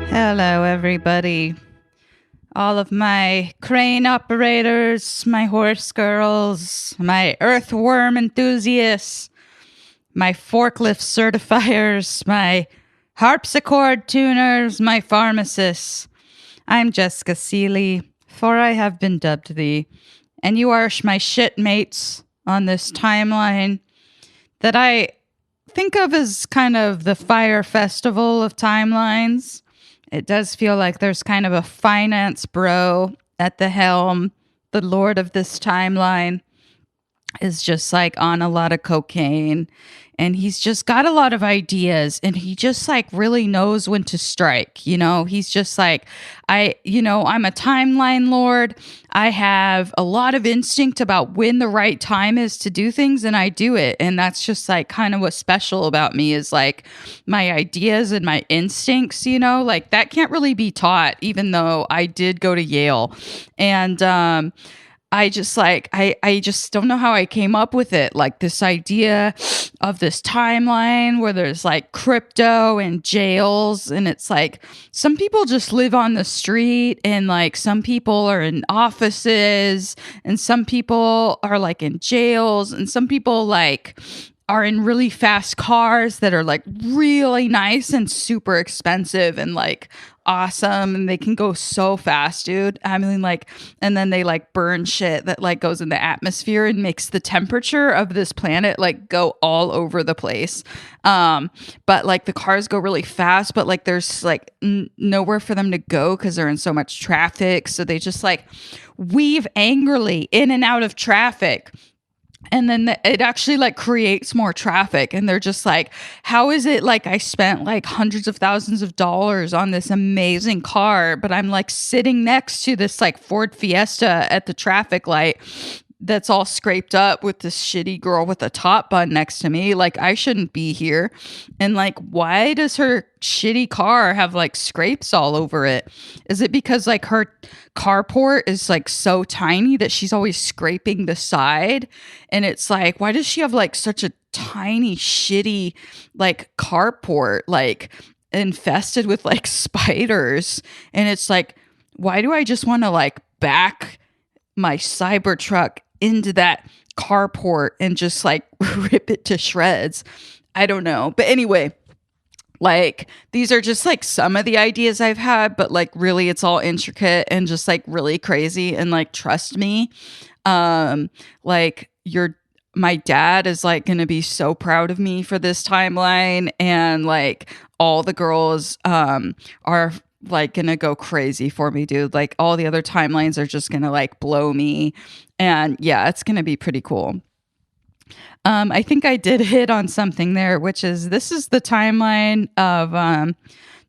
Hello, everybody. All of my crane operators, my horse girls, my earthworm enthusiasts, my forklift certifiers, my harpsichord tuners, my pharmacists. I'm Jessica Seeley, for I have been dubbed thee, and you are my shitmates on this timeline that I think of as kind of the fire festival of timelines. It does feel like there's kind of a finance bro at the helm. The lord of this timeline is just like on a lot of cocaine, and he's just got a lot of ideas, and he just like really knows when to strike. He's just like, I'm a timeline lord. I have a lot of instinct about when the right time is to do things, and I do it. And that's just like kind of what's special about me is like my ideas and my instincts, like that can't really be taught, even though I did go to Yale. And I just I just don't know how I came up with it. Like this idea of this timeline where there's like crypto and jails, and it's like some people just live on the street, and like some people are in offices, and some people are like in jails, and some people like are in really fast cars that are like really nice and super expensive and like awesome, and they can go so fast, dude. I mean, like, and then they like burn shit that like goes in the atmosphere and makes the temperature of this planet like go all over the place. But like the cars go really fast, but like there's like nowhere for them to go because they're in so much traffic, so they just like weave angrily in and out of traffic. And then it actually like creates more traffic, and they're just like, how is it like I spent like hundreds of thousands of dollars on this amazing car, but I'm like sitting next to this like Ford Fiesta at the traffic light that's all scraped up with this shitty girl with a top bun next to me. Like, I shouldn't be here. And like, why does her shitty car have like scrapes all over it? Is it because like her carport is like so tiny that she's always scraping the side? And it's like, why does she have like such a tiny shitty like carport, like infested with like spiders? And it's like, why do I just want to like back my Cybertruck into that carport and just like rip it to shreds? I don't know. But anyway, like these are just like some of the ideas I've had, but like really it's all intricate and just like really crazy. And like, trust me, like my dad is like going to be so proud of me for this timeline. And like all the girls, are like gonna go crazy for me, dude. Like all the other timelines are just gonna like blow me. And yeah, it's gonna be pretty cool. I think I did hit on something there, which is this is the timeline of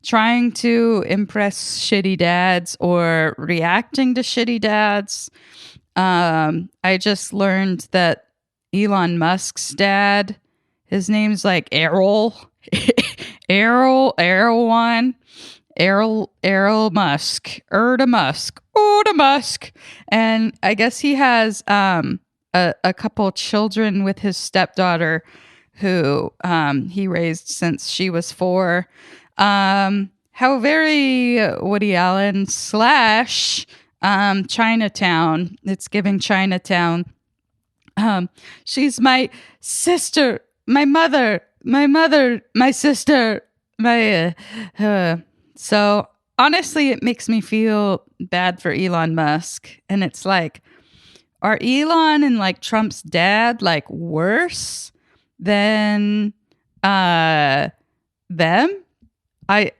trying to impress shitty dads or reacting to shitty dads. I just learned that Elon Musk's dad, his name's like Errol, Errol Musk, Erda Musk. And I guess he has a couple children with his stepdaughter who he raised since she was 4. How very Woody Allen slash Chinatown. It's giving Chinatown. She's my sister, my mother, my sister, so honestly, it makes me feel bad for Elon Musk. And it's like, are Elon and like Trump's dad like worse than them? I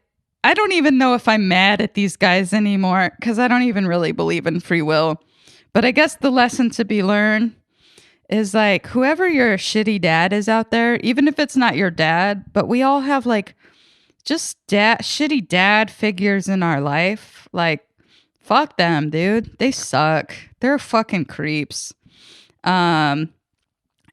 don't even know if I'm mad at these guys anymore because I don't even really believe in free will. But I guess the lesson to be learned is like, whoever your shitty dad is out there, even if it's not your dad, but we all have like just shitty dad figures in our life. Like, fuck them, dude. They suck. They're fucking creeps. And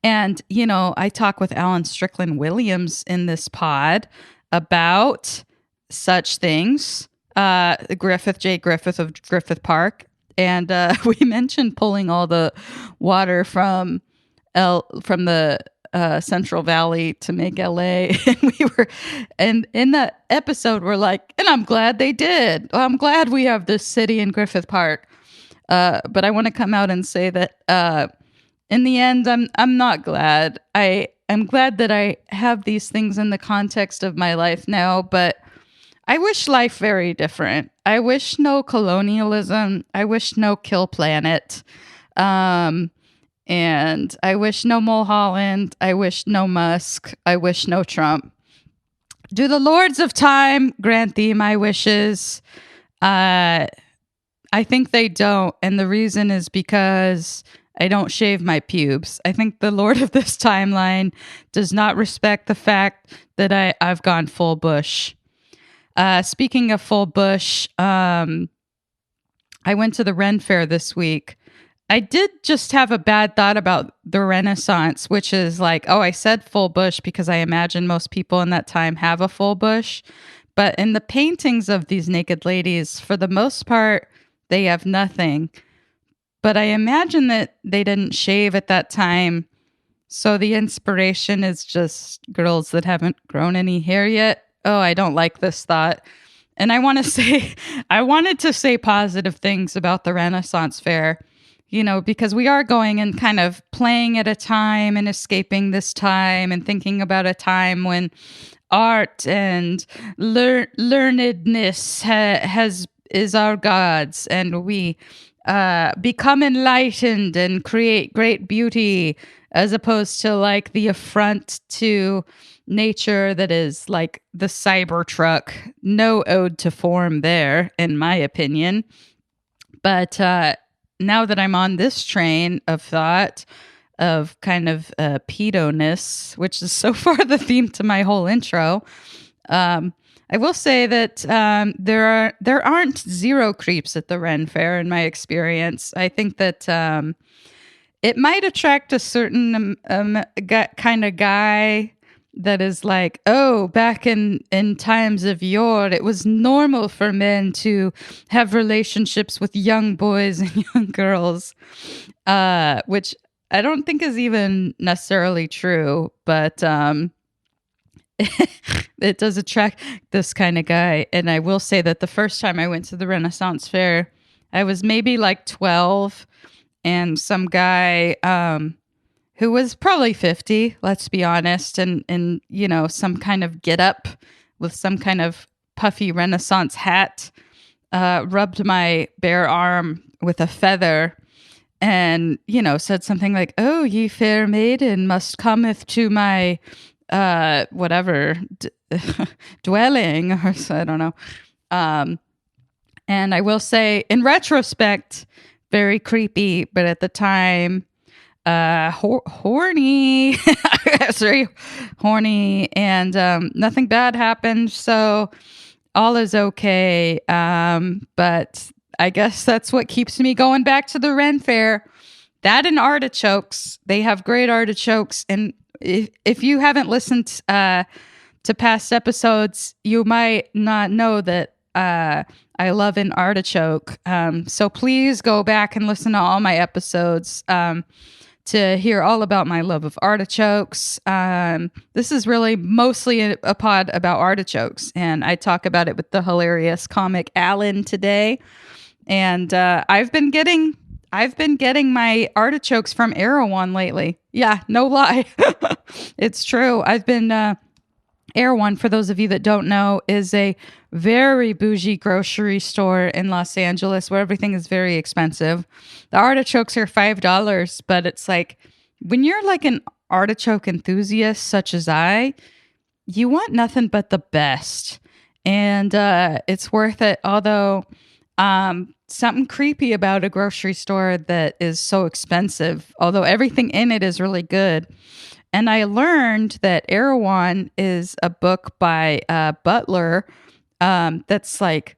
I talk with Alan Strickland Williams in this pod about such things. Jay Griffith of Griffith Park. And we mentioned pulling all the water from the Central Valley to make LA. And in that episode, we're like, and I'm glad they did. Well, I'm glad we have this city in Griffith Park. But I want to come out and say that in the end, I'm not glad. I'm glad that I have these things in the context of my life now, but I wish life very different. I wish no colonialism. I wish no kill planet. And I wish no Mulholland. I wish no Musk. I wish no Trump. Do the lords of time grant thee my wishes? I think they don't. And the reason is because I don't shave my pubes. I think the Lord of this timeline does not respect the fact that I've gone full bush. Speaking of full bush, I went to the Ren Fair this week. I did just have a bad thought about the Renaissance, which is like, oh, I said full bush because I imagine most people in that time have a full bush. But in the paintings of these naked ladies, for the most part, they have nothing. But I imagine that they didn't shave at that time. So the inspiration is just girls that haven't grown any hair yet. Oh, I don't like this thought. And I wanted to say positive things about the Renaissance Fair, because we are going and kind of playing at a time and escaping this time and thinking about a time when art and learnedness is our gods, and we become enlightened and create great beauty, as opposed to like the affront to nature that is like the Cybertruck. No ode to form there, in my opinion. But now that I'm on this train of thought of kind of pedo-ness, which is so far the theme to my whole intro, I will say that there aren't zero creeps at the Ren Fair in my experience. I think that it might attract a certain kind of guy that is like, oh, back in times of yore, it was normal for men to have relationships with young boys and young girls, which I don't think is even necessarily true, but it does attract this kind of guy. And I will say that the first time I went to the Renaissance Fair, I was maybe like 12, and some guy who was probably 50, let's be honest, and some kind of get up with some kind of puffy Renaissance hat, rubbed my bare arm with a feather and, said something like, "Oh, ye fair maiden must cometh to my dwelling," or so, I don't know. And I will say, in retrospect, very creepy, but at the time, horny. I was very horny, and nothing bad happened, so all is okay. But I guess that's what keeps me going back to the Ren Fair. That and artichokes. They have great artichokes, and if you haven't listened to past episodes, you might not know that I love an artichoke. So please go back and listen to all my episodes to hear all about my love of artichokes. This is really mostly a pod about artichokes, and I talk about it with the hilarious comic Alan today. And I've been getting my artichokes from Erewhon lately. Yeah, no lie. It's true. I've been Erewhon, for those of you that don't know, is a very bougie grocery store in Los Angeles where everything is very expensive. The artichokes are $5, but it's like, when you're like an artichoke enthusiast such as you want nothing but the best. And it's worth it. Although something creepy about a grocery store that is so expensive, although everything in it is really good. And I learned that Erewhon is a book by Butler that's like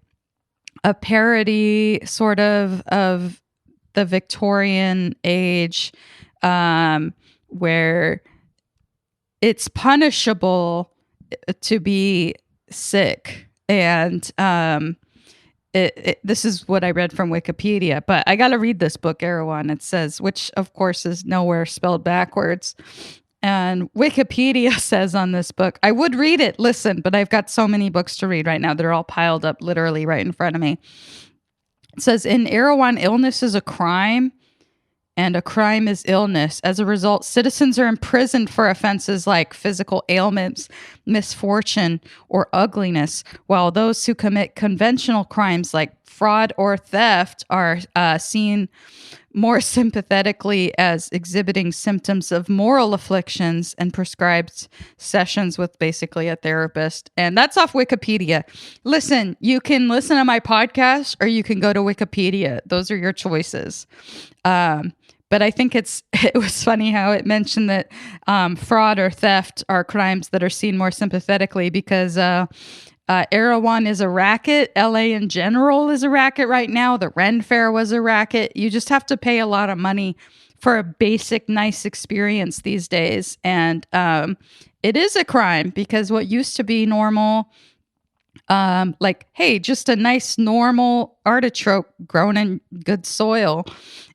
a parody sort of the Victorian age, where it's punishable to be sick. And this is what I read from Wikipedia, but I got to read this book, Erewhon. It says, which of course is nowhere spelled backwards. And Wikipedia says on this book, I would read it, listen, but I've got so many books to read right now. They're all piled up literally right in front of me. It says, in Erewhon, illness is a crime and a crime is illness. As a result, citizens are imprisoned for offenses like physical ailments, misfortune, or ugliness, while those who commit conventional crimes like fraud or theft are seen more sympathetically as exhibiting symptoms of moral afflictions and prescribed sessions with basically a therapist. And that's off Wikipedia. Listen, you can listen to my podcast or you can go to Wikipedia. Those are your choices. But I think it was funny how it mentioned that fraud or theft are crimes that are seen more sympathetically because Erewhon is a racket. LA in general is a racket right now. The Ren Fair was a racket. You just have to pay a lot of money for a basic, nice experience these days. And it is a crime because what used to be normal, like, hey, just a nice, normal artichoke grown in good soil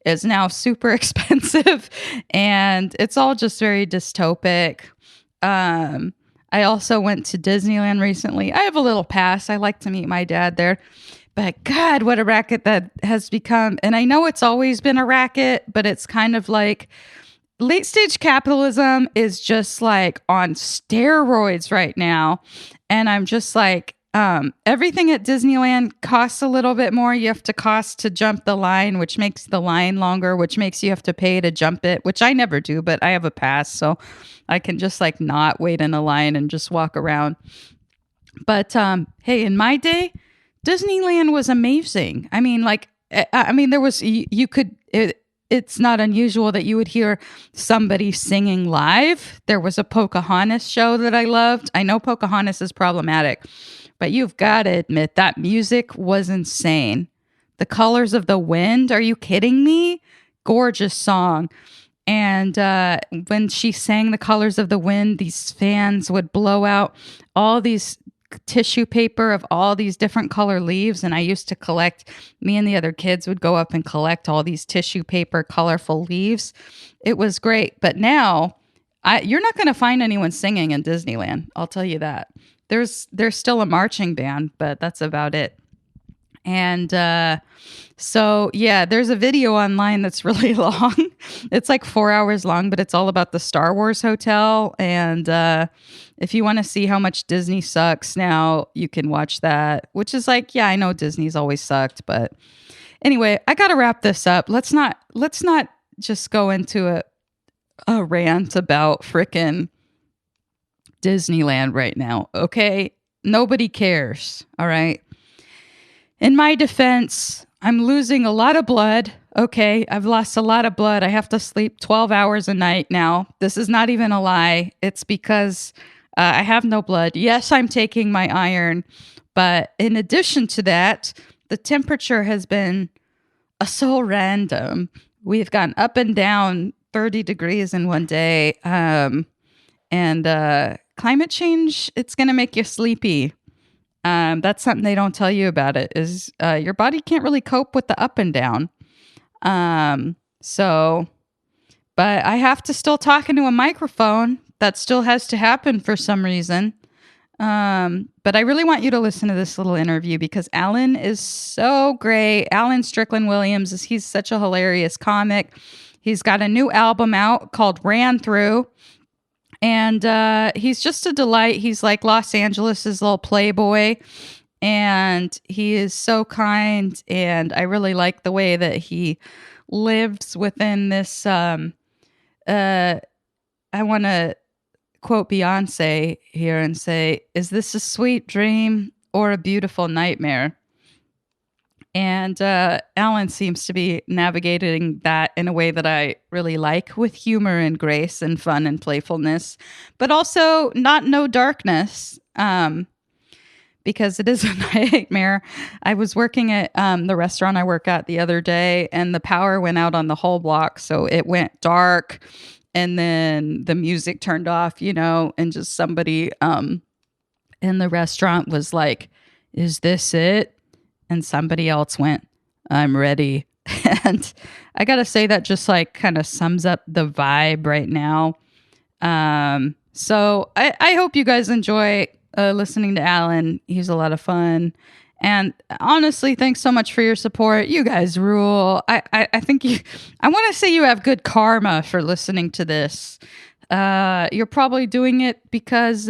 is now super expensive. And it's all just very dystopic. I also went to Disneyland recently. I have a little pass. I like to meet my dad there. But God, what a racket that has become. And I know it's always been a racket, but it's kind of like late stage capitalism is just like on steroids right now. And I'm just like, everything at Disneyland costs a little bit more. You have to cost to jump the line, which makes the line longer, which makes you have to pay to jump it, which I never do, but I have a pass. So I can just like not wait in a line and just walk around. But hey, in my day, Disneyland was amazing. I mean, like, there was, you could, it's not unusual that you would hear somebody singing live. There was a Pocahontas show that I loved. I know Pocahontas is problematic, but you've got to admit that music was insane. The Colors of the Wind, are you kidding me? Gorgeous song. And when she sang The Colors of the Wind, these fans would blow out all these tissue paper of all these different color leaves. And I used to collect, me and the other kids would go up and collect all these tissue paper, colorful leaves. It was great. But now you're not going to find anyone singing in Disneyland. I'll tell you that. There's still a marching band, but that's about it. And so, yeah, there's a video online that's really long. It's like 4 hours long, but it's all about the Star Wars Hotel. And if you want to see how much Disney sucks now, you can watch that, which is like, yeah, I know Disney's always sucked. But anyway, I got to wrap this up. Let's not just go into a rant about frickin' Disneyland right now. Okay. Nobody cares. All right. In my defense, I'm losing a lot of blood. Okay, I've lost a lot of blood. I have to sleep 12 hours a night now. This is not even a lie. It's because I have no blood. Yes, I'm taking my iron. But in addition to that, the temperature has been so random. We've gone up and down 30 degrees in one day. And climate change, it's going to make you sleepy. That's something they don't tell you about it is your body can't really cope with the up and down. But I have to still talk into a microphone. That still has to happen for some reason. But I really want you to listen to this little interview because Alan is so great. Alan Strickland Williams, he's such a hilarious comic. He's got a new album out called Ran Through. And he's just a delight. He's like Los Angeles' little playboy. And he is so kind. And I really like the way that he lives within this. I want to quote Beyonce here and say, is this a sweet dream or a beautiful nightmare? And Alan seems to be navigating that in a way that I really like, with humor and grace and fun and playfulness, but also not no darkness, because it is a nightmare. I was working at the restaurant I work at the other day, and the power went out on the whole block, so it went dark, and then the music turned off, and just somebody in the restaurant was like, "Is this it?" And somebody else went, "I'm ready." And I got to say that just like kind of sums up the vibe right now. So I hope you guys enjoy listening to Alan. He's a lot of fun. And honestly, thanks so much for your support. You guys rule. I think I want to say you have good karma for listening to this. You're probably doing it because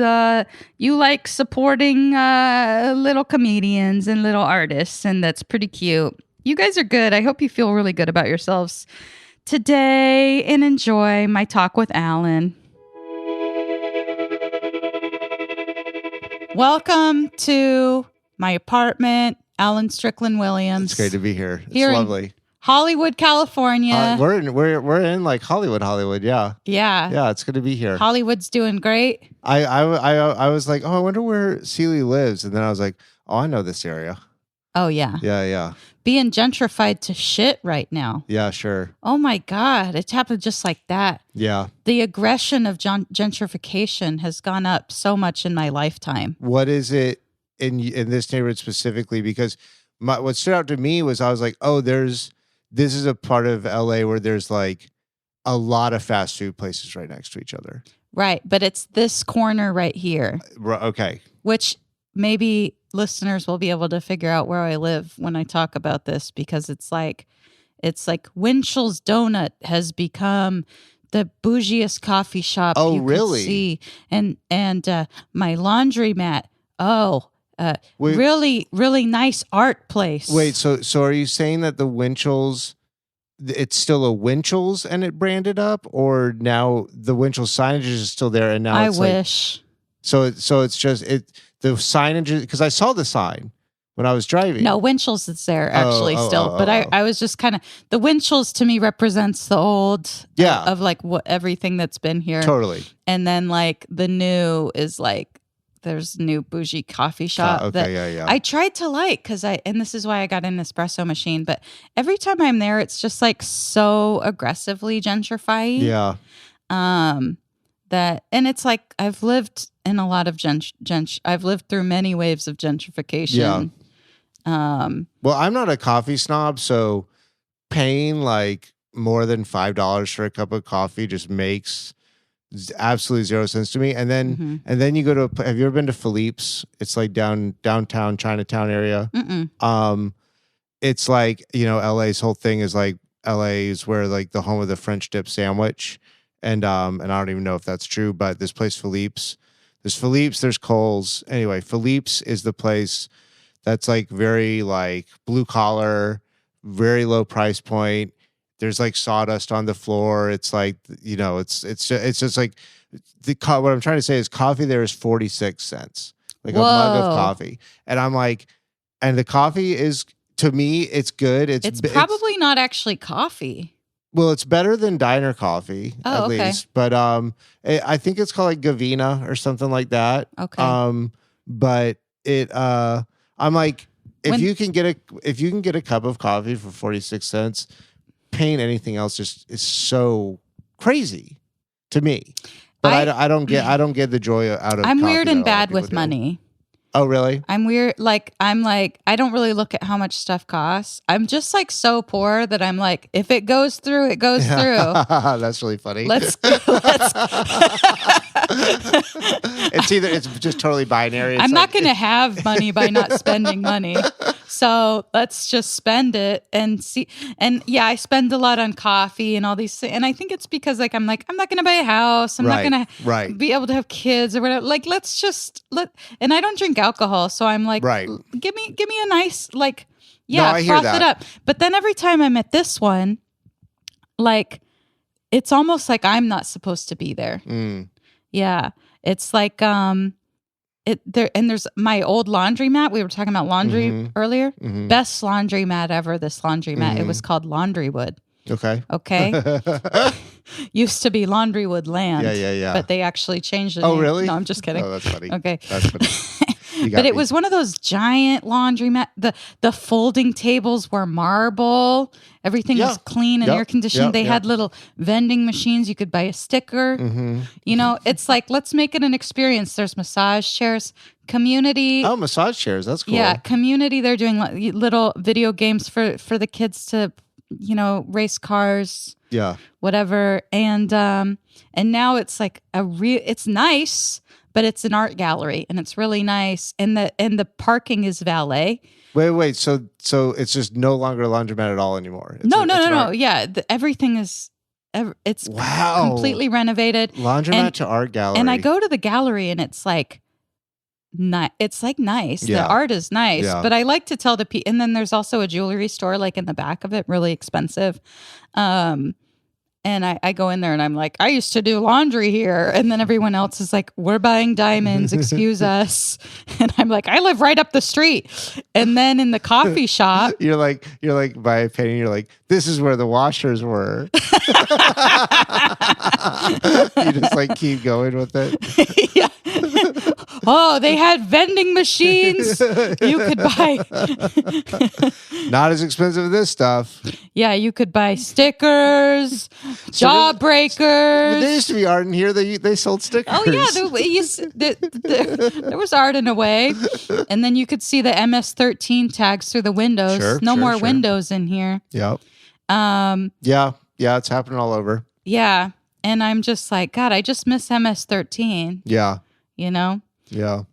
you like supporting little comedians and little artists, and that's pretty cute. You guys are good. I hope you feel really good about yourselves today and enjoy my talk with Alan. Welcome to my apartment, Alan Strickland Williams. It's great to be here. It's Here lovely. Hollywood, California. We're in like Hollywood. Yeah. Yeah. It's good to be here. Hollywood's doing great. I was like, oh, I wonder where Celie lives, and then I was like, oh, I know this area. Oh yeah. Yeah. Being gentrified to shit right now. Yeah, sure. Oh my God, it happened just like that. Yeah. The aggression of gentrification has gone up so much in my lifetime. What is it in this neighborhood specifically? Because what stood out to me was I was like, oh, this is a part of LA where there's like a lot of fast food places right next to each other. Right, but it's this corner right here. Okay. Which maybe listeners will be able to figure out where I live when I talk about this, because it's like Winchell's Donut has become the bougiest coffee shop. Oh, you really? Could see. And my laundromat. Really, really nice art place. Wait, so are you saying that the Winchell's, it's still a Winchell's and it branded up, or now the Winchell's signage is still there and now I it's wish. So it's just the signage, because I saw the sign when I was driving. No, Winchell's is there actually still, but I was just kind of, the Winchell's to me represents the old of like what everything that's been here. Totally. And then like the new is like, there's a new bougie coffee shop that I tried to like, and this is why I got an espresso machine, but every time I'm there, it's just like so aggressively gentrifying. Yeah. And it's like, I've lived in a lot of I've lived through many waves of gentrification. Yeah. Well, I'm not a coffee snob, so paying like more than $5 for a cup of coffee just makes absolutely zero sense to me. And then you go to, have you ever been to Philippe's? It's like downtown Chinatown area. Mm-mm. It's like, LA's whole thing is like, LA is where like the home of the French dip sandwich. And I don't even know if that's true, but this place Philippe's, there's Kohl's. Anyway, Philippe's is the place that's like very like blue collar, very low price point. There's like sawdust on the floor. It's like, it's just like what I'm trying to say is coffee there is 46 cents, like a mug of coffee. And I'm like, and the coffee is, to me, it's good. It's probably not actually coffee. Well, it's better than diner coffee, at least. But I think it's called like Gavina or something like that. Okay. But I'm like, if you can get a cup of coffee for 46 cents, paying anything else just is so crazy to me. But I don't get the joy out of. I'm coffee weird and bad with do. money. Oh, really? I'm weird. I'm like, I don't really look at how much stuff costs. I'm just like so poor that I'm like, if it goes through, it goes through. That's really funny. Let's It's just totally binary. I'm not going to have money by not spending money. So let's just spend it and see. And yeah, I spend a lot on coffee and all these things. And I think it's because I'm not going to buy a house. I'm not going to be able to have kids or whatever. Like, and I don't drink alcohol. So I'm like, give me a nice, froth it up. But then every time I'm at this one, like, it's almost like I'm not supposed to be there. Mm. Yeah. It's like, there's my old laundromat. We were talking about laundry earlier. Mm-hmm. Best laundromat ever. This laundromat. It was called Laundrywood. Okay. Used to be Laundrywood Land. Yeah. But they actually changed it. Oh, really? No, I'm just kidding. Oh, that's funny. Okay. That's funny. But it was one of those giant laundromat. The folding tables were marble. Everything was clean and air conditioned. They had little vending machines. You could buy a sticker. Mm-hmm. It's like, let's make it an experience. There's massage chairs, community. Oh, massage chairs. That's cool. Yeah, community. They're doing little video games for the kids to race cars, Yeah. whatever. And now it's like it's nice, but it's an art gallery and it's really nice. And the parking is valet. Wait. So it's just no longer a laundromat at all anymore. No. Yeah. Everything is, it's completely renovated. Laundromat to art gallery. And I go to the gallery and it's like, it's like nice. Yeah. The art is nice, Yeah. but I like to tell the people. And then there's also a jewelry store like in the back of it, really expensive. And I go in there and I'm like, I used to do laundry here. And then everyone else is like, we're buying diamonds, excuse us. And I'm like, I live right up the street. And then in the coffee shop, you're like by opinion, you're like, this is where the washers were. You just like keep going with it. Yeah. Oh, they had vending machines. You could buy. Not as expensive as this stuff. Yeah, you could buy stickers, jawbreakers. There used to be art in here. They sold stickers. Oh yeah, there was art in a way, and then you could see the MS-13 tags through the windows. No more windows in here. Yep. Yeah, it's happening all over. Yeah, and I'm just like, God, I just miss MS-13. Yeah. Yeah.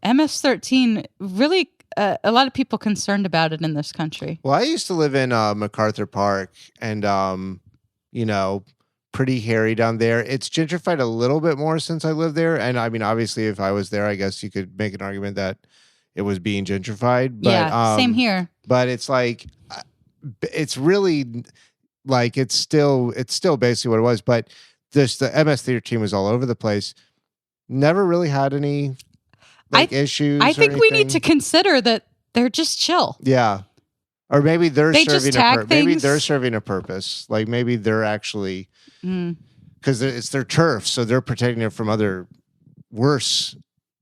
MS-13 really. A lot of people concerned about it in this country. Well, I used to live in MacArthur Park, and pretty hairy down there. It's gentrified a little bit more since I lived there, and I mean, obviously, if I was there, I guess you could make an argument that it was being gentrified. But, yeah, same here. But it's like, it's really like it's still basically what it was. But the MS theater team was all over the place. Never really had any. Issues. I think we need to consider that they're just chill. Yeah, or maybe they're serving maybe they're serving a purpose. Like maybe they're actually because it's their turf, so they're protecting it from other worse.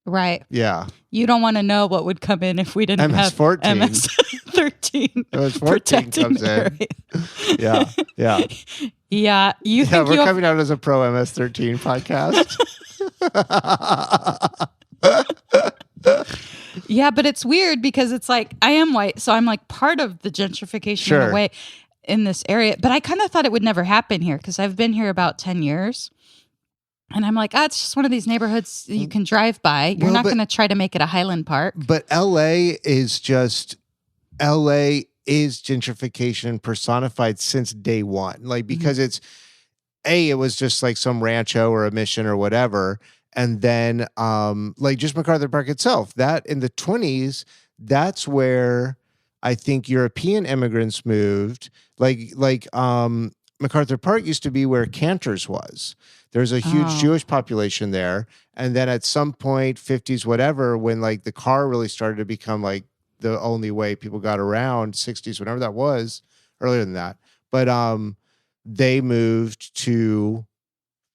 Right. Yeah. You don't want to know what would come in if we didn't MS-14. have MS-13. MS-14 comes in. Yeah. Yeah. Yeah. We're coming out as a pro MS-13 podcast. Yeah, but it's weird because it's like I am white, so I'm like part of the gentrification in a way in this area. But I kind of thought it would never happen here because I've been here about 10 years. And I'm like, it's just one of these neighborhoods you can drive by. You're not going to try to make it a Highland Park. But LA is gentrification personified since day one. Like, because it was just like some rancho or a mission or whatever. And then, like just MacArthur Park itself, that in the 1920s, that's where I think European immigrants moved. Like MacArthur Park used to be where Cantor's was. There's a huge Jewish population there. And then at some point, 50s, whatever, when like the car really started to become like the only way people got around, 60s, whenever that was, earlier than that. But they moved to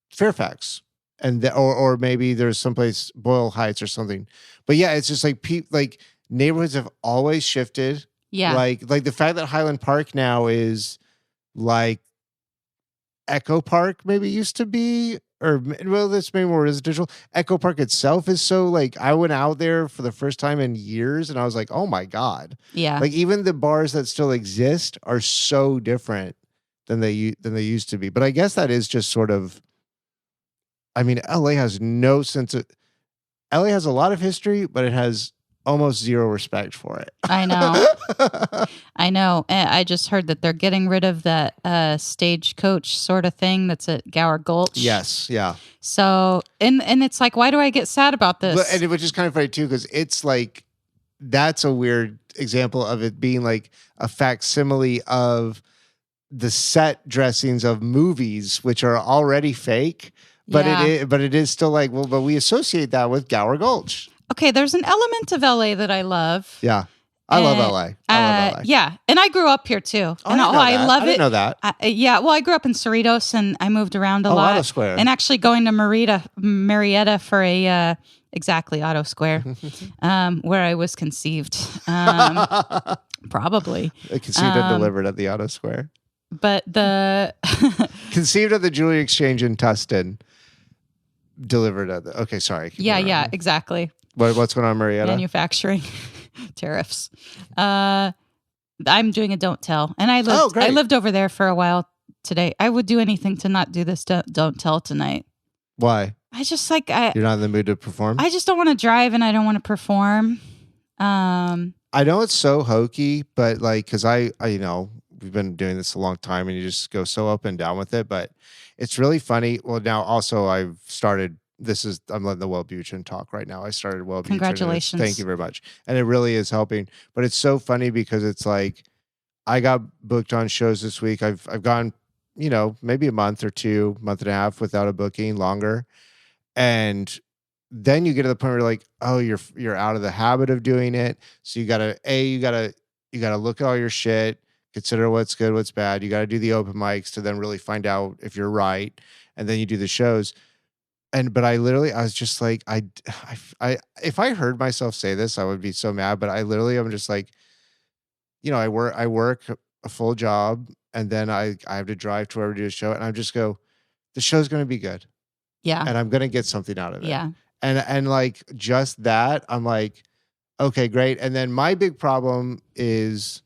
Fairfax. And or maybe there's someplace Boyle Heights or something, but yeah, it's just like like neighborhoods have always shifted. Yeah, like the fact that Highland Park now is like Echo Park maybe used to be, or well, that's maybe more residential. Echo Park itself is so like I went out there for the first time in years, and I was like, oh my god, yeah. Like even the bars that still exist are so different than they used to be. But I guess that is just sort of. I mean, LA has no sense of. LA has a lot of history, but it has almost zero respect for it. I know. I know. I just heard that they're getting rid of that stagecoach sort of thing that's at Gower Gulch. Yes. Yeah. So, and it's like, why do I get sad about this? And which is kind of funny too, because it's like that's a weird example of it being like a facsimile of the set dressings of movies, which are already fake. But it is still like, well, but we associate that with Gower Gulch. Okay, there's an element of LA that I love. Yeah. I love LA. I love LA. Yeah. And I grew up here too. Oh, and I love it. I didn't know that. Yeah. Well, I grew up in Cerritos and I moved around a lot. Auto Square. And actually going to Marietta for a, exactly, Auto Square, where I was conceived. Probably. Conceived and delivered at the Auto Square. But the... Conceived at the Jewelry Exchange in Tustin. Delivered at the... Okay, sorry. Yeah, exactly. What's going on, Marietta? Manufacturing tariffs. I'm doing a don't tell, and I lived. great. I lived over there for a while today. I would do anything to not do this don't tell tonight. Why? I just You're not in the mood to perform? I just don't want to drive, and I don't want to perform. I know it's so hokey, but like, because I we've been doing this a long time, and you just go so up and down with it. But it's really funny. Well, now also I've started. I'm letting the Wellbutrin talk right now. I started Wellbutrin. Congratulations! Thank you very much, and it really is helping. But it's so funny because it's like I got booked on shows this week. I've gone, maybe a month or two, month and a half without a booking, longer, and then you get to the point where you're like, oh, you're out of the habit of doing it. So you gotta look at all your shit, consider what's good, what's bad. You gotta do the open mics to then really find out if you're right, and then you do the shows. But I was just like, if I heard myself say this, I would be so mad. But I'm just like, I work a full job, and then I have to drive to wherever to do a show, and I just go, the show's gonna be good. Yeah. And I'm gonna get something out of it. Yeah. And like just that, I'm like, okay, great. And then my big problem is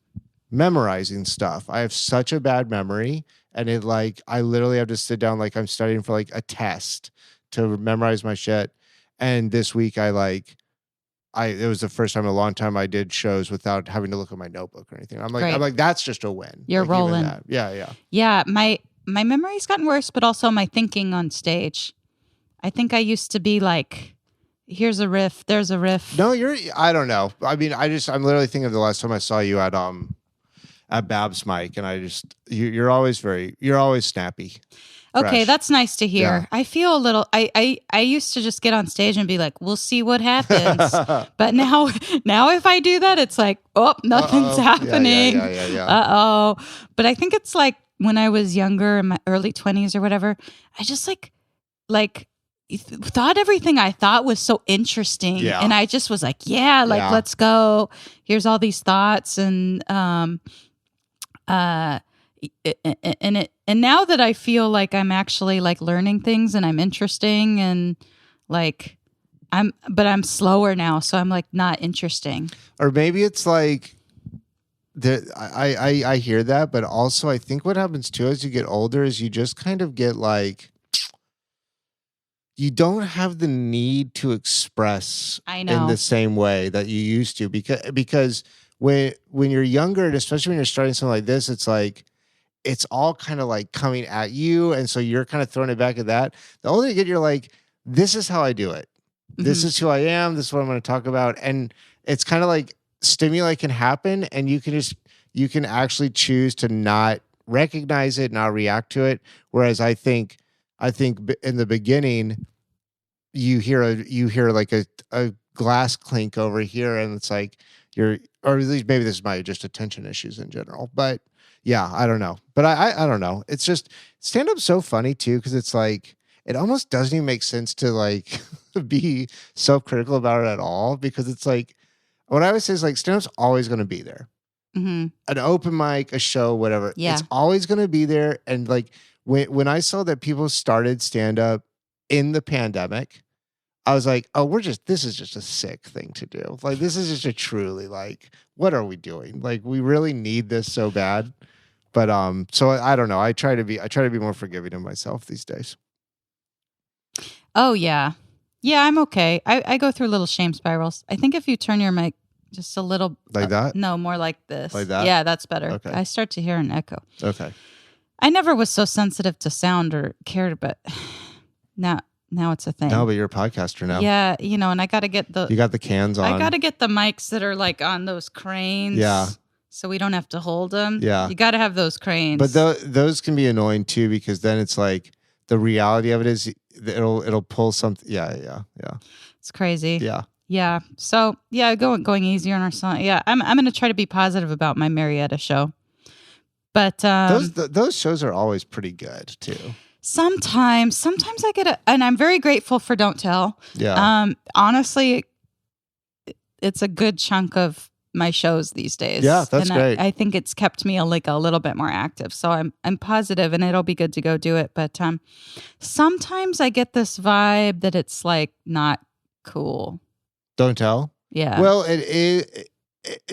memorizing stuff. I have such a bad memory, and I literally have to sit down like I'm studying for like a test to memorize my shit. And this week it was the first time in a long time I did shows without having to look at my notebook or anything. I'm like, that's just a win. You're like, rolling. Yeah. Yeah. My memory's gotten worse, but also my thinking on stage. I think I used to be like, here's a riff, there's a riff. No, I don't know. I mean, I'm literally thinking of the last time I saw you at Bab's mic, and you're always snappy. Okay, fresh. that's nice to hear. Yeah. I feel a little. I used to just get on stage and be like, "We'll see what happens." But now if I do that, it's like, "Oh, nothing's happening." Yeah. Uh oh. But I think it's like when I was younger, in my early 20s or whatever. I just like thought everything I thought was so interesting, and I just was like, let's go. Here's all these thoughts, and and now that I feel like I'm actually like learning things and I'm interesting, and like I'm slower now, so I'm like not interesting. Or maybe it's like I hear that, but also I think what happens too as you get older is you just kind of get like, you don't have the need to express in the same way that you used to, because when you're younger, and especially when you're starting something like this, it's like it's all kind of like coming at you, and so you're kind of throwing it back at that. The older you get, you're like, this is how I do it. Mm-hmm. This is who I am. This is what I'm going to talk about, and it's kind of like stimuli can happen, and you can actually choose to not recognize it, not react to it. Whereas I think in the beginning, you hear like a glass clink over here, and it's like or at least maybe this is my just attention issues in general. But yeah, I don't know. But I don't know. It's just stand-up's so funny too, because it's like it almost doesn't even make sense to like be self-critical about it at all, because it's like what I always say is like stand-up's always going to be there. Mm-hmm. An open mic, a show, whatever. Yeah. It's always going to be there. And like when I saw that people started stand-up in the pandemic, I was like, oh, this is just a sick thing to do. Like, this is just a truly like, what are we doing? Like, we really need this so bad. But so I don't know. I try to be more forgiving of myself these days. Oh yeah. Yeah, I'm okay. I go through little shame spirals. I think if you turn your mic just a little like that? No, more like this. Like that? Yeah, that's better. Okay. I start to hear an echo. Okay. I never was so sensitive to sound or cared, but now it's a thing. No, but you're a podcaster now. Yeah, and I got to get you got the cans on. I got to get the mics that are like on those cranes. Yeah. So we don't have to hold them. Yeah. You got to have those cranes. But those can be annoying too, because then it's like the reality of it is it'll pull something. Yeah. It's crazy. Yeah. Yeah. So yeah, going easier on our son. Yeah, I'm going to try to be positive about my Marietta show. But those shows are always pretty good too. Sometimes I get and I'm very grateful for Don't Tell. Yeah. Honestly, it's a good chunk of my shows these days. Yeah, that's great. I think it's kept me a little bit more active. So I'm positive, and it'll be good to go do it. But sometimes I get this vibe that it's like not cool. Don't Tell. Yeah. Well, it is.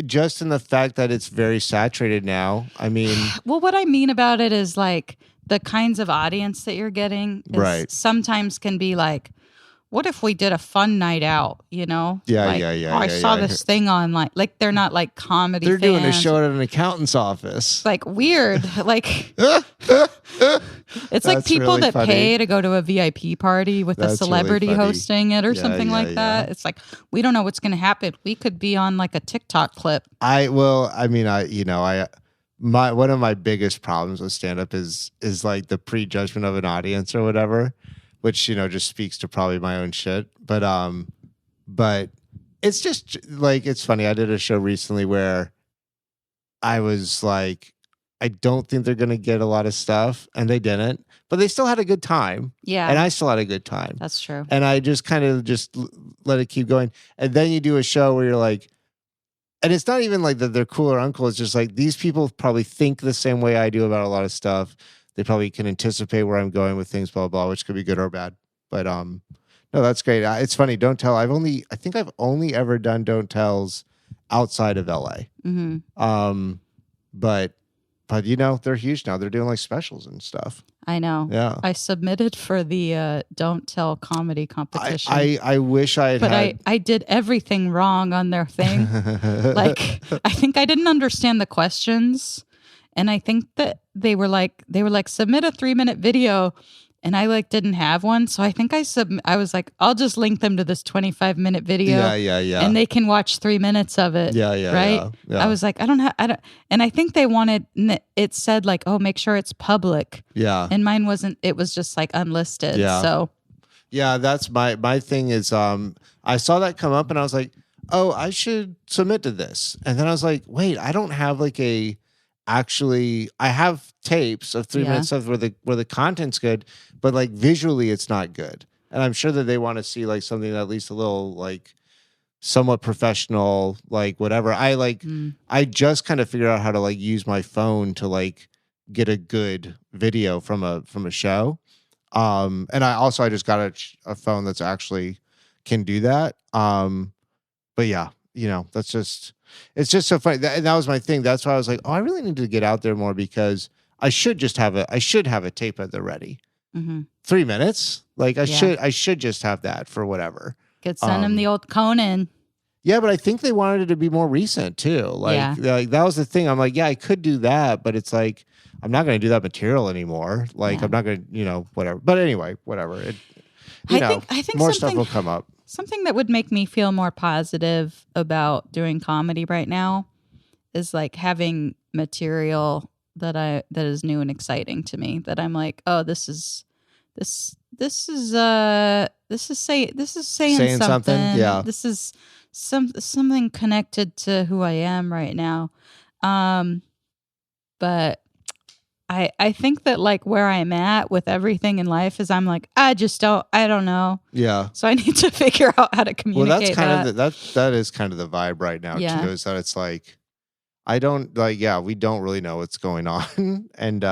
just in the fact that it's very saturated now. I mean, Well, what I mean about it is like the kinds of audience that you're getting is Right. sometimes can be like, what if we did a fun night out, you know? Yeah, like, yeah, I yeah, saw yeah. this thing on like they're not like comedy they're doing a fans. show at an accountant's office. Like weird. Like it's like That's people really that funny. pay to go to a VIP party with a That's celebrity really funny. hosting it or Yeah, something yeah, like yeah. that. It's like we don't know what's going to happen. We could be on like a TikTok clip. One of my biggest problems with stand up is like the prejudgment of an audience or whatever, which just speaks to probably my own shit. But it's just like, it's funny. I did a show recently where I was like, I don't think they're going to get a lot of stuff, and they didn't, but they still had a good time. Yeah. And I still had a good time. That's true. And I just kind of just let it keep going. And then you do a show where you're like, and it's not even like that they're cool or uncool. It's just like these people probably think the same way I do about a lot of stuff. They probably can anticipate where I'm going with things, blah, blah, which could be good or bad. But no, that's great. It's funny. Don't Tell. I think I've only ever done Don't Tells outside of LA. Mm-hmm. But they're huge now. They're doing like specials and stuff. I know. Yeah. I submitted for the Don't Tell comedy competition. I wish I had. But had... I did everything wrong on their thing. Like I think I didn't understand the questions, and I think that they were like submit a 3-minute video, and I like didn't have one, so I think I was like, I'll just link them to this 25-minute video. Yeah. And they can watch 3 minutes of it. Yeah. Right. Yeah. I was like, I don't, and I think they wanted. It said like, oh, make sure it's public. Yeah. And mine wasn't. It was just like unlisted. Yeah. So. Yeah, that's my thing is I saw that come up and I was like, oh, I should submit to this. And then I was like, wait, I don't have like I have tapes of 3 minutes of where the content's good, but like visually it's not good. And I'm sure that they want to see like something at least a little like somewhat professional, like whatever. I just kind of figured out how to like use my phone to like get a good video from a show. And I just got a phone that's actually can do that. But yeah, it's just so funny. That was my thing. That's why I was like, oh, I really need to get out there more because I should have a tape at the ready. Mm-hmm. 3 minutes. Like I should just have that for whatever. Could send them the old Conan. Yeah, but I think they wanted it to be more recent too. Like that was the thing. I'm like, yeah, I could do that, but it's like, I'm not going to do that material anymore. Like I'm not going to, whatever. But anyway, whatever. I think more stuff will come up. Something that would make me feel more positive about doing comedy right now is like having material that is new and exciting to me. That I'm like, oh, this is saying something. Yeah, this is something connected to who I am right now. But I think that like where I'm at with everything in life is I'm like, I don't know. Yeah. So I need to figure out how to communicate. Well, that's kind of that is kind of the vibe right now too, is that it's like, we don't really know what's going on. And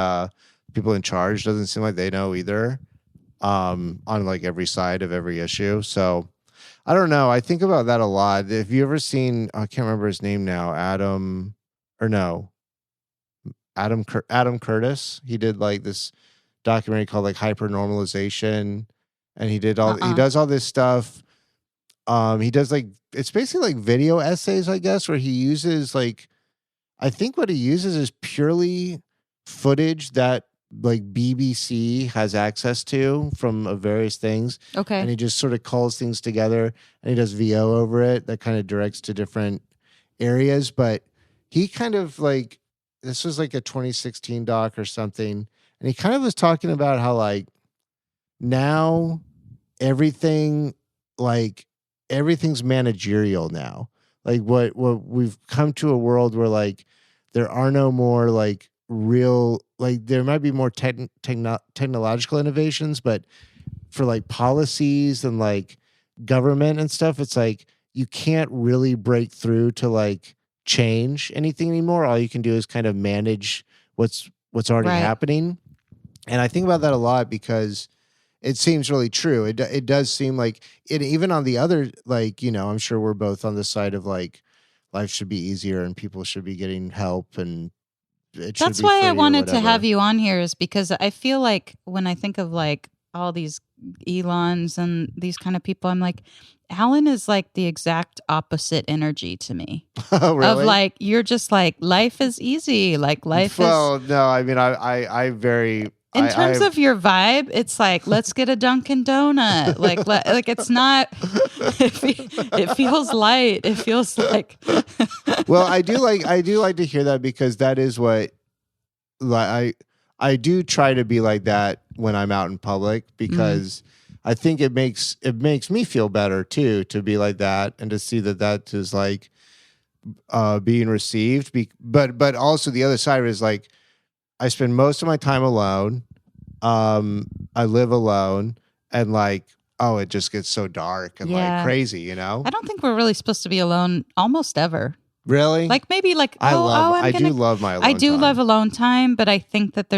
people in charge doesn't seem like they know either, on like every side of every issue. So I don't know. I think about that a lot. Have you ever seen, I can't remember his name now, Adam Curtis. He did like this documentary called like Hypernormalization, and he does all this stuff. He does like, it's basically like video essays, I guess, where he uses like, I think what he uses is purely footage that like BBC has access to from various things. Okay. And he just sort of calls things together, and he does VO over it that kind of directs to different areas. But he kind of like, this was like a 2016 doc or something. And he kind of was talking about how like now everything's managerial now. Like what we've come to a world where like there are no more like real, like there might be more technological innovations, but for like policies and like government and stuff, it's like you can't really break through to like change anything anymore. All you can do is kind of manage what's already happening. And I think about that a lot because it seems really true. It does seem like it, even on the other, like, I'm sure we're both on the side of like life should be easier and people should be getting help and it should That's be why free I or wanted to have whatever. you on here, is because I feel like when I think of like all these Elons and these kind of people, I'm like, Alan is like the exact opposite energy to me. Oh, really? Of like, you're just like, life is easy. Like life is. Well, no, I mean, I very. In terms of your vibe, it's like, let's get a Dunkin' Donut. Like it's not. It feels light. It feels like. Well, I do like to hear that because that is what, like, I do try to be like that when I'm out in public because I think it makes me feel better too to be like that and to see that is like being received. But also the other side of it is like I spend most of my time alone. I live alone and like, oh, it just gets so dark and like crazy, you know? I don't think we're really supposed to be alone almost ever. Really? Like maybe like, I do love my alone time. I do love alone time, but I think that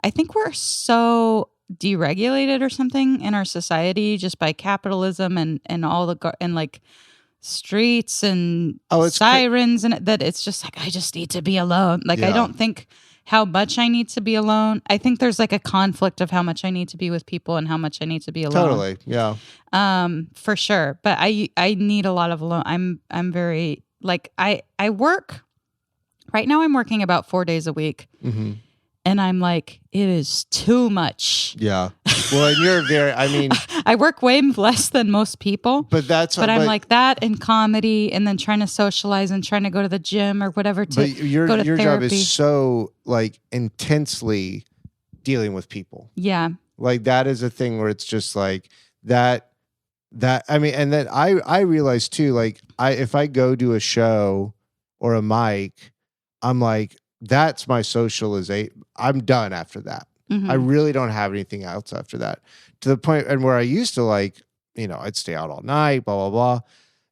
I think we're so deregulated or something in our society just by capitalism and all the, and like streets and sirens and that it's just like, I just need to be alone. Like, I don't think how much I need to be alone. I think there's like a conflict of how much I need to be with people and how much I need to be alone. Totally. Yeah. For sure. But I need a lot of alone. I'm very like, I work right now. I'm working about 4 days a week. Mm-hmm. And I'm like, it is too much. Yeah. Well, and you're very, I mean, I work way less than most people. But I'm like that in comedy and then trying to socialize and trying to go to the gym or whatever to your go to your therapy. job is so like intensely dealing with people. Yeah. Like that is a thing where it's just like that I mean, and then I realize too, like if I go do a show or a mic, I'm like, that's my socialization. I'm done after that. Mm-hmm. I really don't have anything else after that. To the point, and where I used to like, you know, I'd stay out all night, blah blah blah,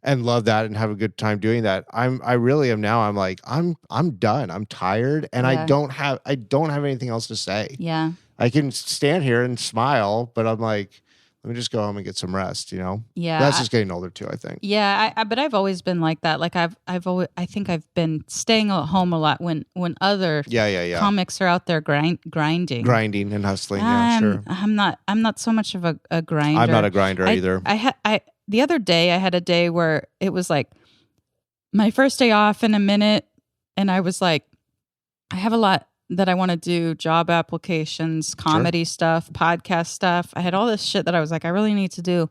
and love that and have a good time doing that. I really am now. I'm like, I'm done. I'm tired, and I don't have anything else to say. Yeah, I can stand here and smile, but I'm like, let me just go home and get some rest, you know? Yeah. That's just getting older too, I think. Yeah, but I've always been like that. Like I think I've been staying at home a lot when other comics are out there grinding and hustling. Yeah, sure. I'm not so much of a grinder. I'm not a grinder either. The other day I had a day where it was like my first day off in a minute, and I was like, I have a lot that I want to do, job applications, comedy stuff, podcast stuff. I had all this shit that I was like, I really need to do.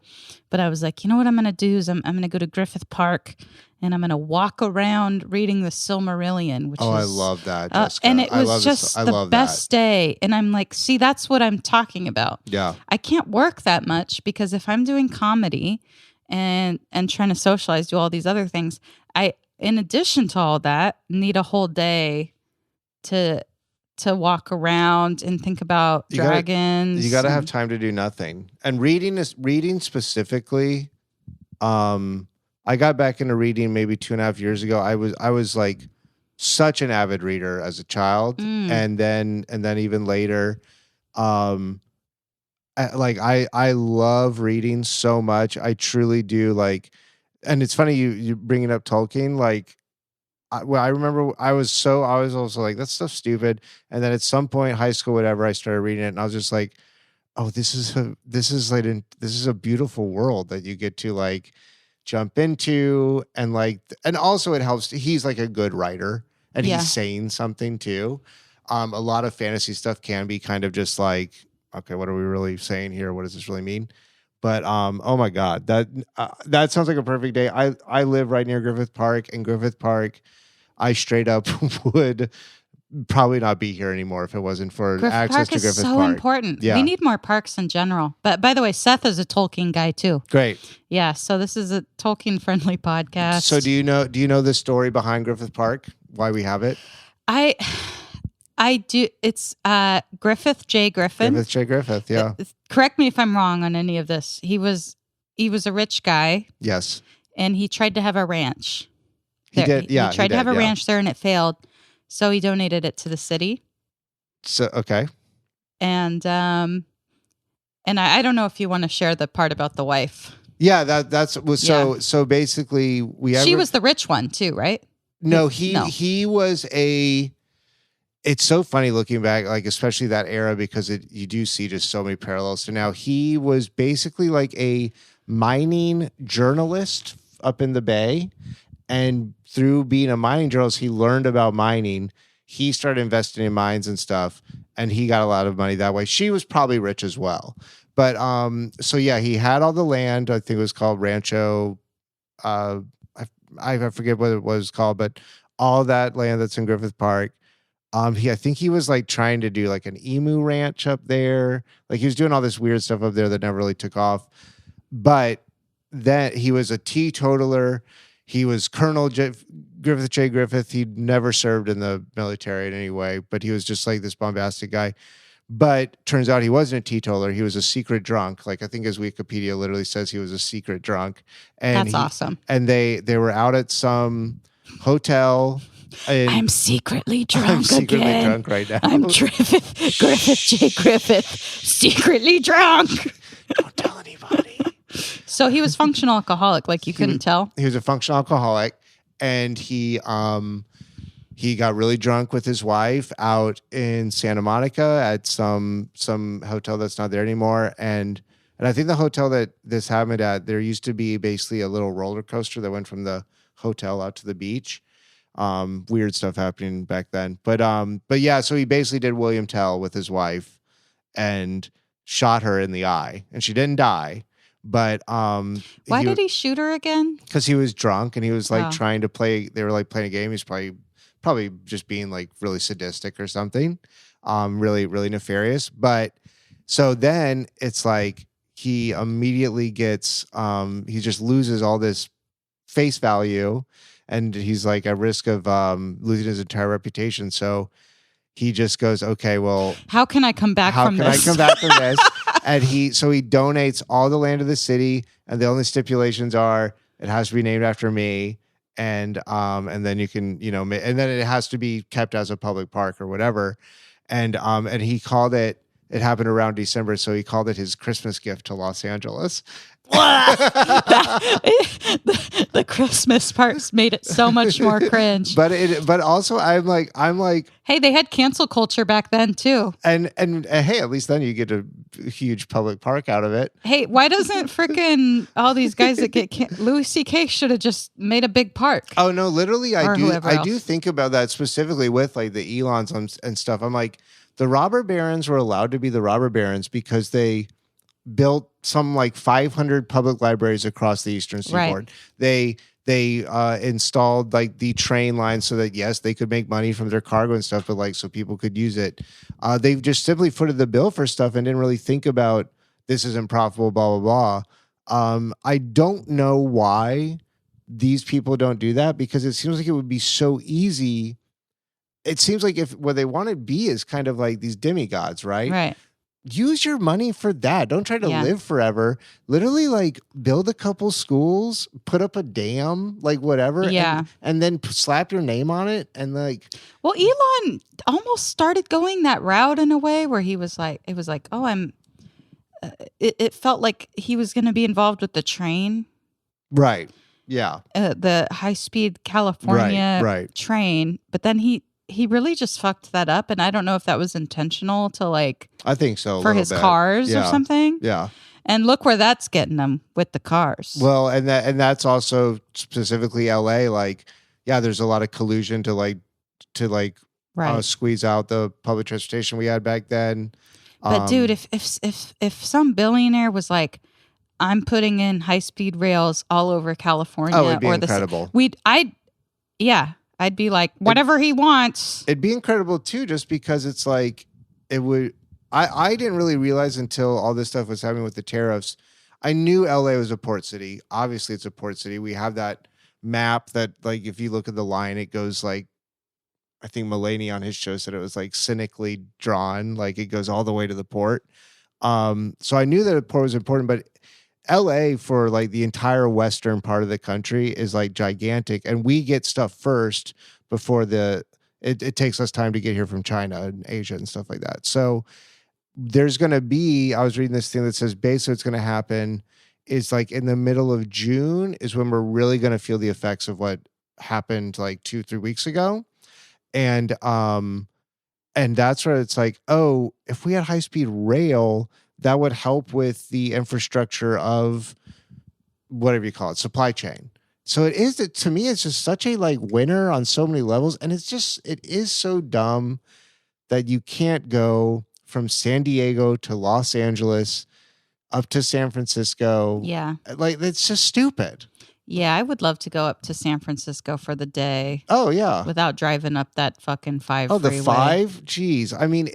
But I was like, you know what I'm going to do is I'm going to go to Griffith Park and I'm going to walk around reading the Silmarillion, which is... I love that, Jessica. And it was just the best day. And I'm like, see, that's what I'm talking about. Yeah. I can't work that much because if I'm doing comedy and trying to socialize, do all these other things, I, in addition to all that, need a whole day to walk around and think about dragons. You got to have time to do nothing. And reading specifically. I got back into reading maybe 2.5 years ago. I was like such an avid reader as a child, and then even later. I love reading so much. I truly do. Like, and it's funny you bringing up Tolkien. Like, I remember I was also like, that stuff's stupid. And then at some point, high school, whatever, I started reading it, and I was just like, oh, this is a beautiful world that you get to like jump into, and also it helps. He's like a good writer, and he's saying something too. A lot of fantasy stuff can be kind of just like, okay, what are we really saying here? What does this really mean? But oh my God, that sounds like a perfect day. I live right near Griffith Park, and Griffith Park, I straight up would probably not be here anymore if it wasn't for access to Griffith Park. Griffith Park is so important. Yeah. We need more parks in general. But by the way, Seth is a Tolkien guy too. Great. Yeah, so this is a Tolkien friendly podcast. So do you know the story behind Griffith Park? Why we have it? I do. It's Griffith J. Griffin. Griffith J. Griffith, yeah. Correct me if I'm wrong on any of this. He was a rich guy. Yes. And he tried to have a ranch. He did, yeah. He tried to have a ranch there and it failed. So he donated it to the city. So, okay. And I don't know if you want to share the part about the wife. Yeah, that's was so basically she was the rich one too, right? No, he was a. It's so funny looking back, like especially that era, because you do see just so many parallels to now. He was basically like a mining journalist up in the Bay, and through being a mining journalist, he learned about mining. He started investing in mines and stuff, and he got a lot of money that way. She was probably rich as well, but so yeah, he had all the land. I think it was called Rancho. I forget what it was called, but all that land that's in Griffith Park. I think he was like trying to do like an emu ranch up there. Like he was doing all this weird stuff up there that never really took off. But then he was a teetotaler. He was Griffith J. Griffith. He'd never served in the military in any way, but he was just like this bombastic guy. But turns out he wasn't a teetotaler. He was a secret drunk. Like I think his Wikipedia literally says he was a secret drunk. And that's awesome. And they were out at some hotel. I'm secretly drunk I'm secretly again. drunk right now. I'm Griffith J. Griffith, secretly drunk. Don't tell anybody. So he was functional alcoholic, like you couldn't tell? He was a functional alcoholic, and he got really drunk with his wife out in Santa Monica at some hotel that's not there anymore. And I think the hotel that this happened at, there used to be basically a little roller coaster that went from the hotel out to the beach. Weird stuff happening back then. But yeah, so he basically did William Tell with his wife and shot her in the eye, and she didn't die. But why did he shoot her again? Because he was drunk and he was like trying to play. They were like playing a game. He's probably just being like really sadistic or something. Really, really nefarious. But so then it's like he immediately gets he just loses all this face value. And he's like at risk of losing his entire reputation. So he just goes, okay, well, how can I come back from this? How can I come back from this? And he donates all the land to the city. And the only stipulations are it has to be named after me. And then you can, and then it has to be kept as a public park or whatever. And he called it happened around December. So he called it his Christmas gift to Los Angeles. The Christmas parts made it so much more cringe. But also I'm like, hey, they had cancel culture back then too. And hey, at least then you get a huge public park out of it. Hey, why doesn't freaking all these guys that get Louis C.K. should have just made a big park? Oh no, literally, I do think about that specifically with like the Elons and stuff. I'm like, the robber barons were allowed to be the robber barons because they built some like 500 public libraries across the Eastern Seaboard. Right. They installed like the train line so that yes, they could make money from their cargo and stuff, but like so people could use it. They've just simply footed the bill for stuff and didn't really think about this isn't profitable, blah blah blah. I don't know why these people don't do that because it seems like it would be so easy. It seems like if what they want to be is kind of like these demigods, right? Right. Use your money for that. Don't try to live forever. Literally, like, build a couple schools, put up a dam, like, whatever. Yeah. And then slap your name on it. And, like... Well, Elon almost started going that route in a way where he was like... It was like, oh, I'm... It felt like he was going to be involved with the train. Right. Yeah. The high-speed California train. But then he really just fucked that up, and I don't know if that was intentional to like. I think so for his cars or something. Yeah, and look where that's getting them with the cars. Well, and that's also specifically L.A. Like, yeah, there's a lot of collusion to squeeze out the public transportation we had back then. But dude, if some billionaire was like, I'm putting in high speed rails all over California, it'd be incredible. I'd be like, whatever he wants. It'd be incredible too, just because it's like, it would, I didn't really realize until all this stuff was happening with the tariffs. I knew LA was a port city. Obviously it's a port city. We have that map that like, if you look at the line, it goes like, I think Mulaney on his show said it was like cynically drawn. Like it goes all the way to the port. So I knew that a port was important, but LA for like the entire western part of the country is like gigantic, and we get stuff first before it takes us time to get here from China and Asia and stuff like that. So there's going to be, I was reading this thing that says basically it's going to happen is like in the middle of June is when we're really going to feel the effects of what happened like 2-3 weeks ago. And that's where it's like, oh, if we had high-speed rail, that would help with the infrastructure of whatever you call it, supply chain. So it is, to me, it's just such a like winner on so many levels. And it is so dumb that you can't go from San Diego to Los Angeles up to San Francisco. Yeah. Like, it's just stupid. Yeah, I would love to go up to San Francisco for the day. Oh, yeah. Without driving up that fucking 5 the freeway. 5? Jeez. I mean,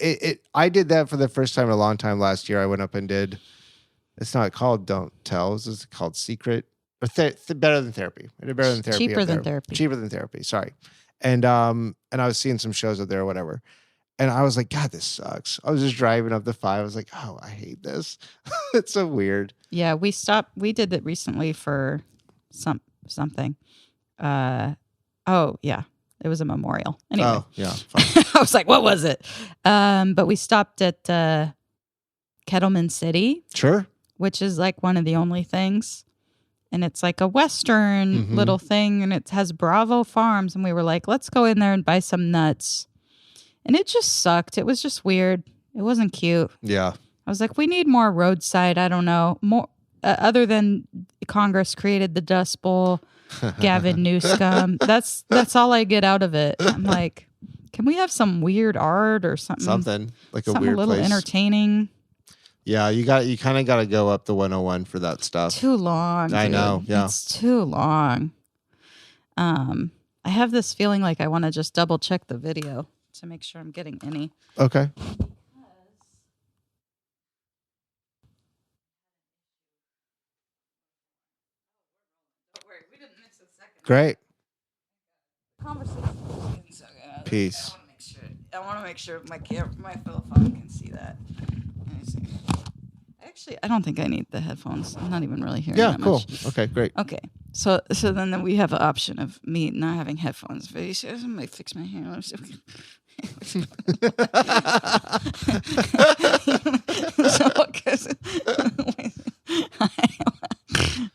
I did that for the first time in a long time last year. I went up and did, it's not called Don't Tell. It's called Secret. Or better than therapy. I did better than therapy. Cheaper than therapy. Cheaper than therapy. Sorry. And I was seeing some shows up there or whatever. And I was like, God, this sucks. I was just driving up the 5. I was like, oh, I hate this. It's so weird. Yeah, we did it recently for something. Oh, yeah. It was a memorial. Anyway. Oh, yeah. I was like, what was it? But we stopped at Kettleman City. Sure. Which is like one of the only things. And it's like a Western little thing. And it has Bravo Farms. And we were like, let's go in there and buy some nuts. And it just sucked. It was just weird. It wasn't cute. Yeah. I was like, we need more roadside. I don't know. More other than Congress created the Dust Bowl, Gavin Newsom. That's all I get out of it. I'm like, can we have some weird art or something? Something like a something weird a little place. Entertaining. Yeah, you kind of got to go up the 101 for that stuff. Too long. I dude. know. Yeah, it's too long. I have this feeling like I want to just double check the video to make sure I'm getting any. Okay. Great. Peace. I want to make sure my phone can see that. Actually, I don't think I need the headphones. I'm not even really hearing that much. Cool. Okay, great. Okay. So then we have an option of me not having headphones. But he says, I might fix my hair.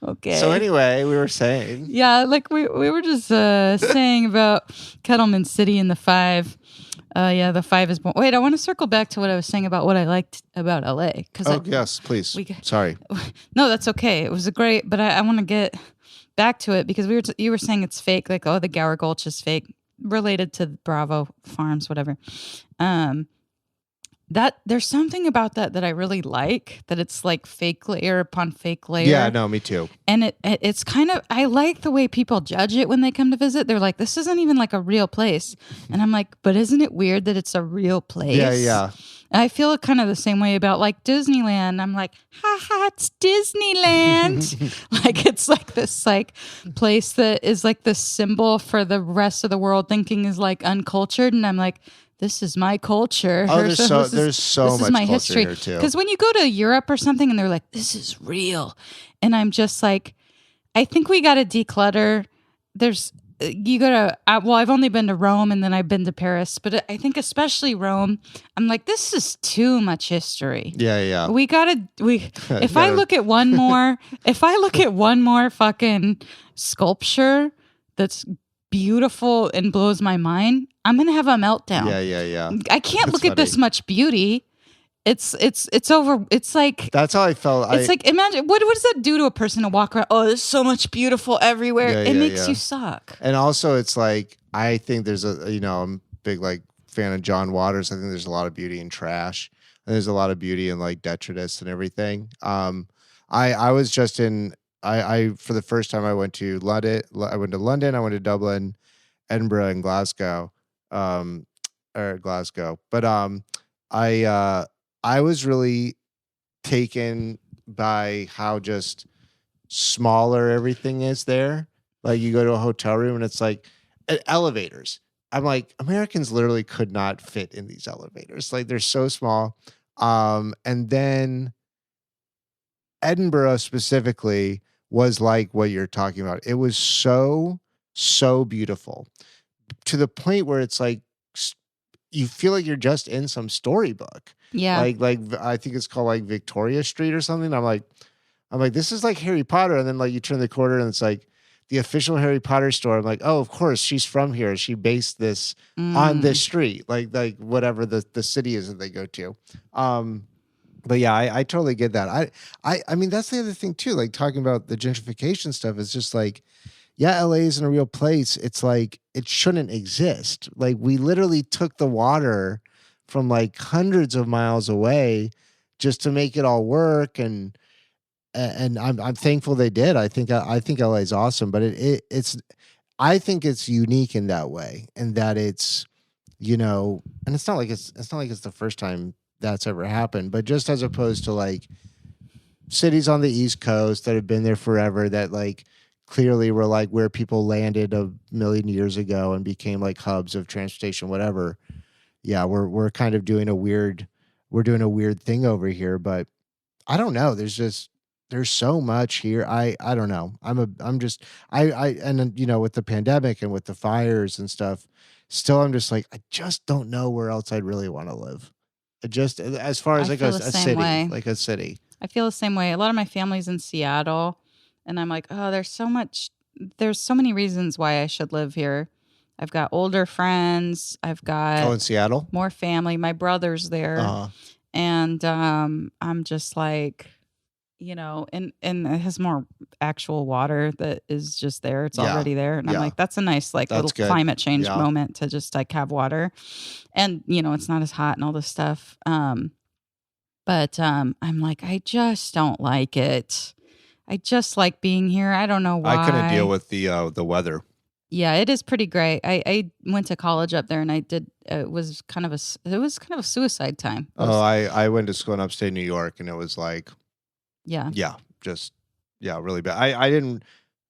Okay. So anyway, we were saying. Yeah, like we were just saying about Kettleman City and the 5. Yeah, the 5 is born. Wait, I want to circle back to what I was saying about what I liked about LA. Yes, please. Sorry. No, that's okay. It was great, but I want to get back to it because you were saying it's fake. Like, oh, the Gower Gulch is fake, related to Bravo Farms, whatever. That there's something about that I really like, that it's like fake layer upon fake layer. Yeah, no, me too. And it's kind of, I like the way people judge it when they come to visit. They're like, this isn't even like a real place. And I'm like, but isn't it weird that it's a real place? Yeah. And I feel kind of the same way about like Disneyland. I'm like, haha, it's Disneyland. Like, it's like this like place that is like the symbol for the rest of the world thinking is like uncultured. And I'm like, this is my culture. Oh, there's so much my culture history here too. Because when you go to Europe or something and they're like, this is real. And I'm just like, I think we got to declutter. You go to, I've only been to Rome and then I've been to Paris, but I think especially Rome, I'm like, this is too much history. Yeah. If I look at one more fucking sculpture that's beautiful and blows my mind, I'm going to have a meltdown. Yeah. I can't look at this much beauty. It's over. It's like, that's how I felt. It's like, imagine what does that do to a person to walk around? Oh, there's so much beautiful everywhere. It makes you suck. And also, it's like, I think there's I'm a big like fan of John Waters. I think there's a lot of beauty in trash, and there's a lot of beauty in like detritus and everything. I was just in. I for the first time I went to London. I went to London. I went to Dublin, Edinburgh, and Glasgow. But I was really taken by how just smaller everything is there. Like, you go to a hotel room and it's like elevators. I'm like, Americans literally could not fit in these elevators. Like, they're so small. And then Edinburgh specifically was like what you're talking about. It was so beautiful, to the point where it's like you feel like you're just in some storybook. Yeah. Like I think it's called like Victoria Street or something. I'm like, I'm like, this is like Harry Potter. And then like you turn the corner and it's like the official Harry Potter store. I'm like, oh, of course she's from here. She based this on this street, like whatever the city is that they go to. But yeah, I totally get that. I mean, that's the other thing too, like talking about the gentrification stuff. It's just like, yeah, LA isn't a real place. It's like, it shouldn't exist. Like we literally took the water from like hundreds of miles away just to make it all work. And I'm thankful they did. I think LA is awesome, but it's I think it's unique in that way, and that it's, and it's not like it's the first time that's ever happened, but just as opposed to like cities on the East Coast that have been there forever, that like clearly were like where people landed a million years ago and became like hubs of transportation, whatever. Yeah, we're kind of doing a weird thing over here, but I don't know. There's so much here. I don't know. And with the pandemic and with the fires and stuff, still I'm just like, I just don't know where else I'd really want to live. Just as far as like a city, like a city. I feel the same way. A lot of my family's in Seattle, and I'm like, oh, there's so many reasons why I should live here. I've got older friends. I've got in Seattle, more family. My brother's there, and I'm just like, and it has more actual water that is just there. It's already there, and I'm like, that's a nice little climate change moment to just like have water, and it's not as hot and all this stuff. But I'm like, I just don't like it. I just like being here. I don't know why. I couldn't deal with the weather. Yeah, it is pretty great. I went to college up there, and I did. It was kind of a suicide time. I went to school in upstate New York, and it was like, really bad. I didn't,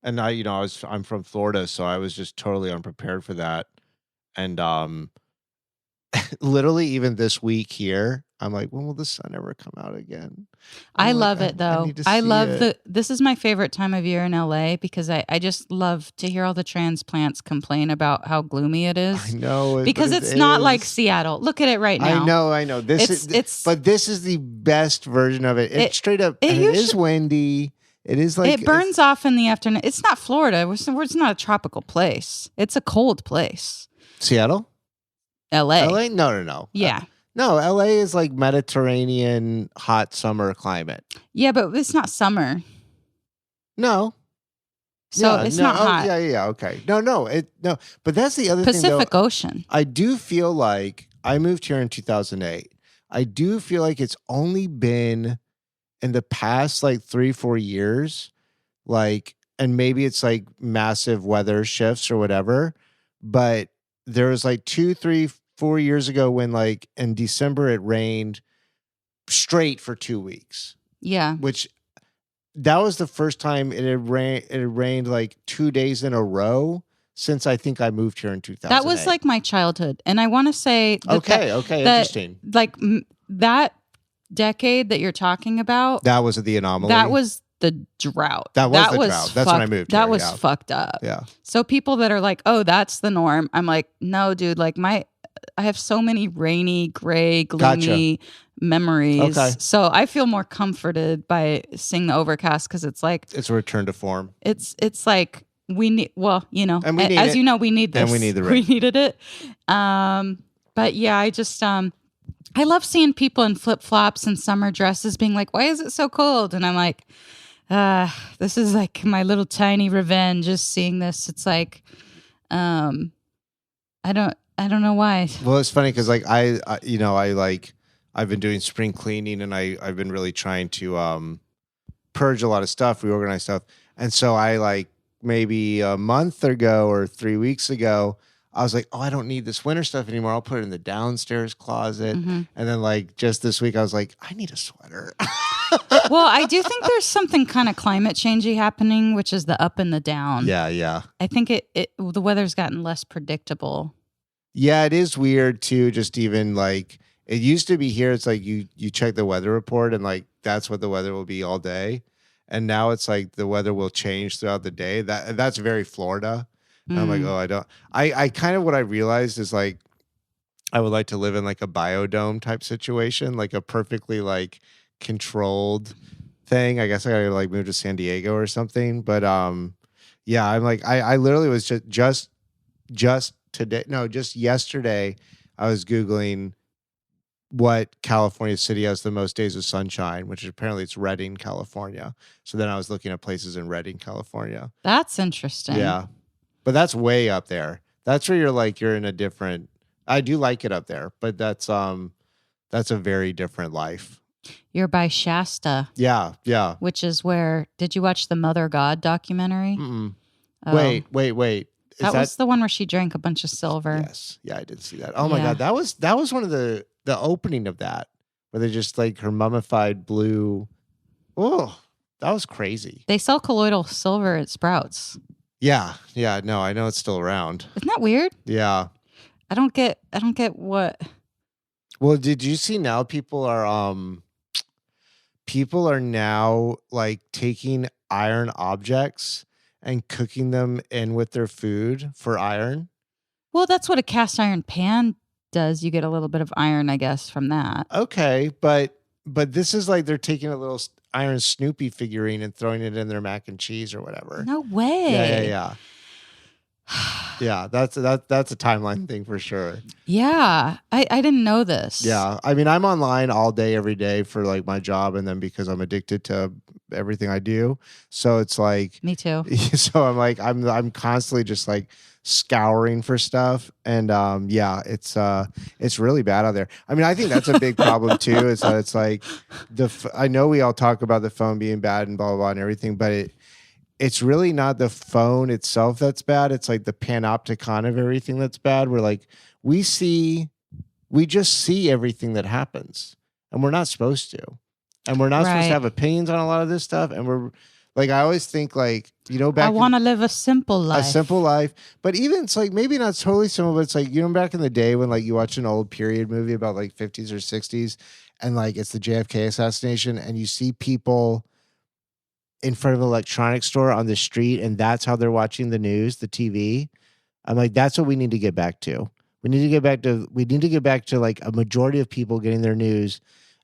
and I'm from Florida, so I was just totally unprepared for that. And literally even this week here, I'm like, when will the sun ever come out again? I love it though. I love this is my favorite time of year in LA because I just love to hear all the transplants complain about how gloomy it is. I know. Because it's not like Seattle. Look at it right now. I know. But this is the best version of it. It's straight up, it is windy. It is like, it burns off in the afternoon. It's not Florida. It's not a tropical place. It's a cold place. Seattle? LA? No. Yeah. No, LA is like Mediterranean hot summer climate. Yeah, but it's not summer. No. So it's not hot. Yeah. Okay. No. But that's the other Pacific thing. Ocean. I do feel like I moved here in 2008. I do feel like it's only been in the past like 3-4 years, like, and maybe it's like massive weather shifts or whatever, but there was like 2, 3, 4 years ago when like in December it rained straight for 2 weeks. Yeah. Which that was the first time it had rained like 2 days in a row since I think I moved here in 2000. That was like my childhood. And I want to say okay, interesting. Like that decade that you're talking about. That was the anomaly. That was the drought. That was the drought. That's when I moved here. That was fucked up. Yeah. So people that are like, oh, that's the norm. I'm like, no, dude, like I have so many rainy, gray, gloomy memories. Okay. So I feel more comforted by seeing the overcast because it's like it's a return to form. It's like we need, and we need as you know, we need this. And we need the rain. We needed it. But yeah, I just I love seeing people in flip flops and summer dresses, being like, "Why is it so cold?" And I'm like, "This is like my little tiny revenge." Just seeing this, it's like, I don't know why. Well, it's funny because like I've been doing spring cleaning and I've been really trying to purge a lot of stuff, reorganize stuff, and so I like maybe a month ago or 3 weeks ago, I was like, oh, I don't need this winter stuff anymore. I'll put it in the downstairs closet. Mm-hmm. And then like just this week, I was like, I need a sweater. Well, I do think there's something kind of climate changey happening, which is the up and the down. Yeah. I think the weather's gotten less predictable. Yeah, it is weird too. Just even like it used to be here. It's like you check the weather report and like that's what the weather will be all day. And now it's like the weather will change throughout the day. That's very Florida. And I'm like, oh, I kind of what I realized is like, I would like to live in like a biodome type situation, like a perfectly like controlled thing. I guess I gotta like move to San Diego or something. But yeah, I'm like I literally was just today. No, just yesterday. I was Googling what California city has the most days of sunshine, which apparently it's Redding, California. So then I was looking at places in Redding, California. That's interesting. Yeah. But that's way up there. That's where you're in a different, I do like it up there, but that's a very different life. You're by Shasta. Yeah. Yeah. Which is where, did you watch the Mother God documentary? Mm-mm. Oh. Wait. That was the one where she drank a bunch of silver. Yes. Yeah, I did see that. Oh my God. That was one of the opening of that, where they just like her mummified blue. Oh, that was crazy. They sell colloidal silver at Sprouts. Yeah. No, I know it's still around. Isn't that weird? Yeah. I don't get what. Well, did you see now people are now like taking iron objects and cooking them in with their food for iron? Well, that's what a cast iron pan does. You get a little bit of iron, I guess, from that. Okay, but this is like they're taking a little iron Snoopy figurine and throwing it in their mac and cheese or whatever. No way. Yeah. Yeah, that's a timeline thing for sure. Yeah, I didn't know this. Yeah, I mean, I'm online all day, every day for like my job, and then because I'm addicted to everything I do, so it's like me too. So I'm like I'm constantly just like scouring for stuff, and yeah, it's really bad out there. I mean, I think that's a big problem too. Is that it's like I know we all talk about the phone being bad and blah blah blah and everything, but it's really not the phone itself that's bad. It's like the panopticon of everything that's bad. We're like, we just see everything that happens, and we're not supposed to. And we're not supposed to have opinions on a lot of this stuff. And we're like, I always think like, back I want to live a simple life. A simple life. But even it's like, maybe not totally simple, but it's like, back in the day when like you watch an old period movie about like 50s or 60s, and like it's the JFK assassination, and you see people in front of an electronics store on the street, and that's how they're watching the news, the TV. I'm like, that's what we need to get back to. We need to get back to like a majority of people getting their news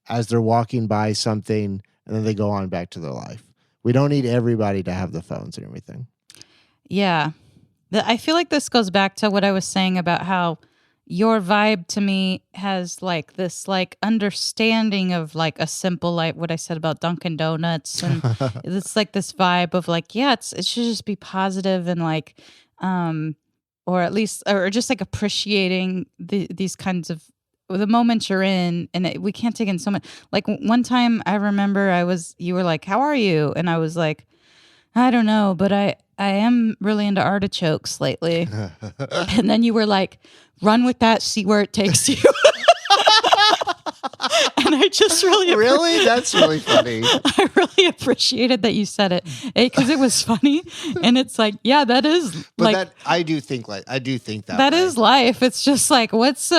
as they're walking by something, and then they go on back to their life. We don't need everybody to have the phones and everything. Yeah. I feel like this goes back to what I was saying about how your vibe to me has like this like understanding of like a simple life, what I said about Dunkin' Donuts, and it's like this vibe of like, yeah, it should just be positive and like or at least or just like appreciating these kinds of the moments you're in, and we can't take in so much. Like one time I remember you were like, how are you? And I was like, I don't know, but I am really into artichokes lately. And then you were like, run with that, see where it takes you. And I just really that's really funny. I really appreciated that you said it because it was funny, and it's like, yeah, that is. But like I do think that that is life. It's just like what's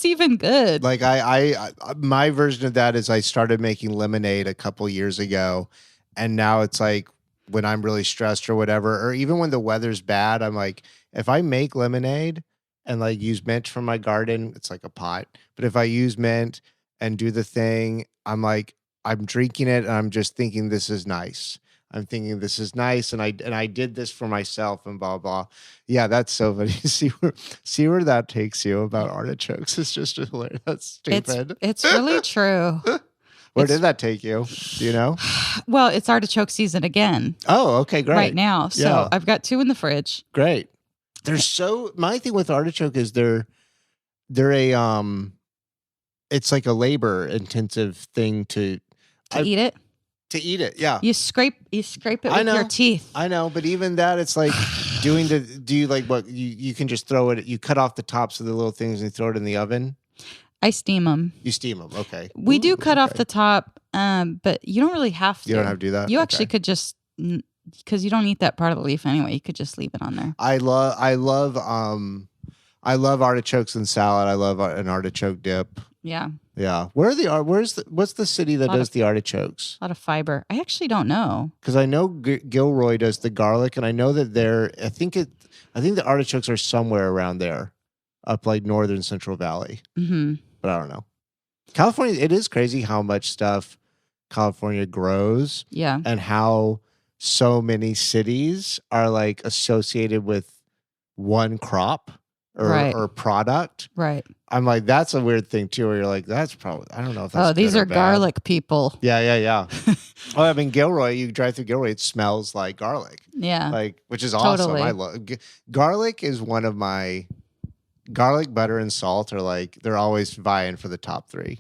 even good. Like I my version of that is I started making lemonade a couple years ago, and now it's like when I'm really stressed or whatever, or even when the weather's bad, I'm like, if I make lemonade and like use mint from my garden, it's like a pot. But if I use mint and do the thing, I'm like, I'm drinking it and I'm just thinking this is nice. I'm thinking this is nice, and I did this for myself and blah blah. Yeah, that's so funny. See where that takes you about artichokes. It's just hilarious. That's stupid. It's really true. Where did that take you? Do you know? Well, it's artichoke season again. Oh, okay, great. Right now. So yeah. I've got 2 in the fridge. Great. My thing with artichoke is they're a it's like a labor intensive thing to eat it. To eat it, yeah. You scrape it with your teeth. I know, but even that, it's like do you like what you can just throw it, you cut off the tops of the little things and you throw it in the oven? I steam them. You steam them, okay. We do cut off the top, but you don't really have to. You don't have to do that? You actually could just, because you don't eat that part of the leaf anyway, you could just leave it on there. I love artichokes in salad. I love an artichoke dip. Yeah. Yeah. What's the city that does the artichokes? A lot of fiber. I actually don't know. Because I know Gilroy does the garlic, and I know that I think the artichokes are somewhere around there, up like northern Central Valley. Mm-hmm. But I don't know. California, it is crazy how much stuff California grows Yeah. and how so many cities are like associated with one crop or product. Right. I'm like, that's a weird thing too, where you're like, that's probably, I don't know if that's these good or are bad. garlic people. Yeah. Oh, I mean, Gilroy, you drive through Gilroy, it smells like garlic. Yeah. Like, which is awesome. Totally. I love garlic is one of my garlic, butter, and salt are like, they're always vying for the top 3.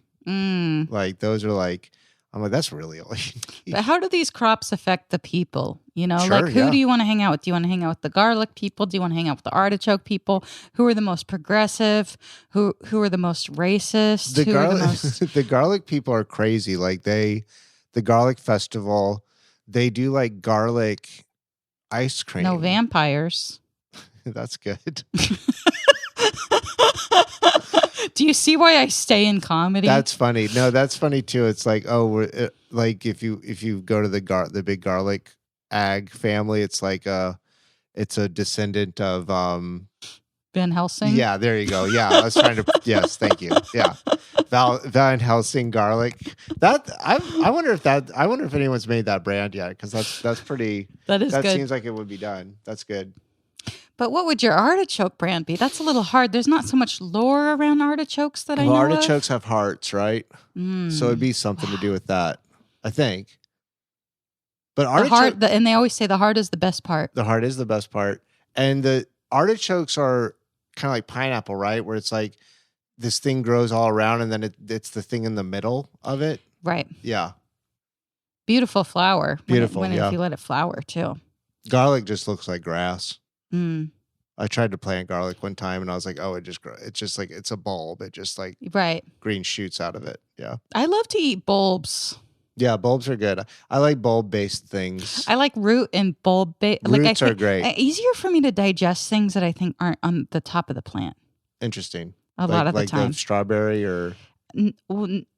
Like, those are like, I'm like, that's really all you need. But how do these crops affect the people? You know, Sure, like who do you want to hang out with? Do you want to hang out with the garlic people? Do you want to hang out with the artichoke people? Who are the most progressive? Who are the most racist? The Who garlic, are the most... the garlic people are crazy. Like the garlic festival, they do like garlic ice cream. No vampires. That's good. Do you see why I stay in comedy? That's funny. No, that's funny too. It's like, like if you go to the big garlic ag family, it's like it's a descendant of Van Helsing. Yeah, there you go. Yeah, I was trying to. Yes, thank you. Yeah, Van Helsing garlic. I wonder if anyone's made that brand yet, because that's pretty. That good. Seems like it would be done. That's good. But what would your artichoke brand be? That's a little hard. There's not so much lore around artichokes that I know Artichokes have hearts, right? So it'd be something to do with that, I think. But artichoke, and they always say the heart is the best part. The heart is the best part, and the artichokes are kind of like pineapple, right? Where it's like this thing grows all around, and then it's the thing in the middle of it, right? Yeah, beautiful flower. Beautiful. If you let it flower too. Garlic just looks like grass. I tried to plant garlic one time, and I was like, "Oh, it just grows. It's just like it's a bulb. It just like green shoots out of it." Yeah, I love to eat bulbs. Yeah, bulbs are good. I like bulb-based things. I like root and bulb-based. Roots are great. Easier for me to digest things that I think aren't on the top of the plant. Interesting. A lot of the time. Like the strawberry or...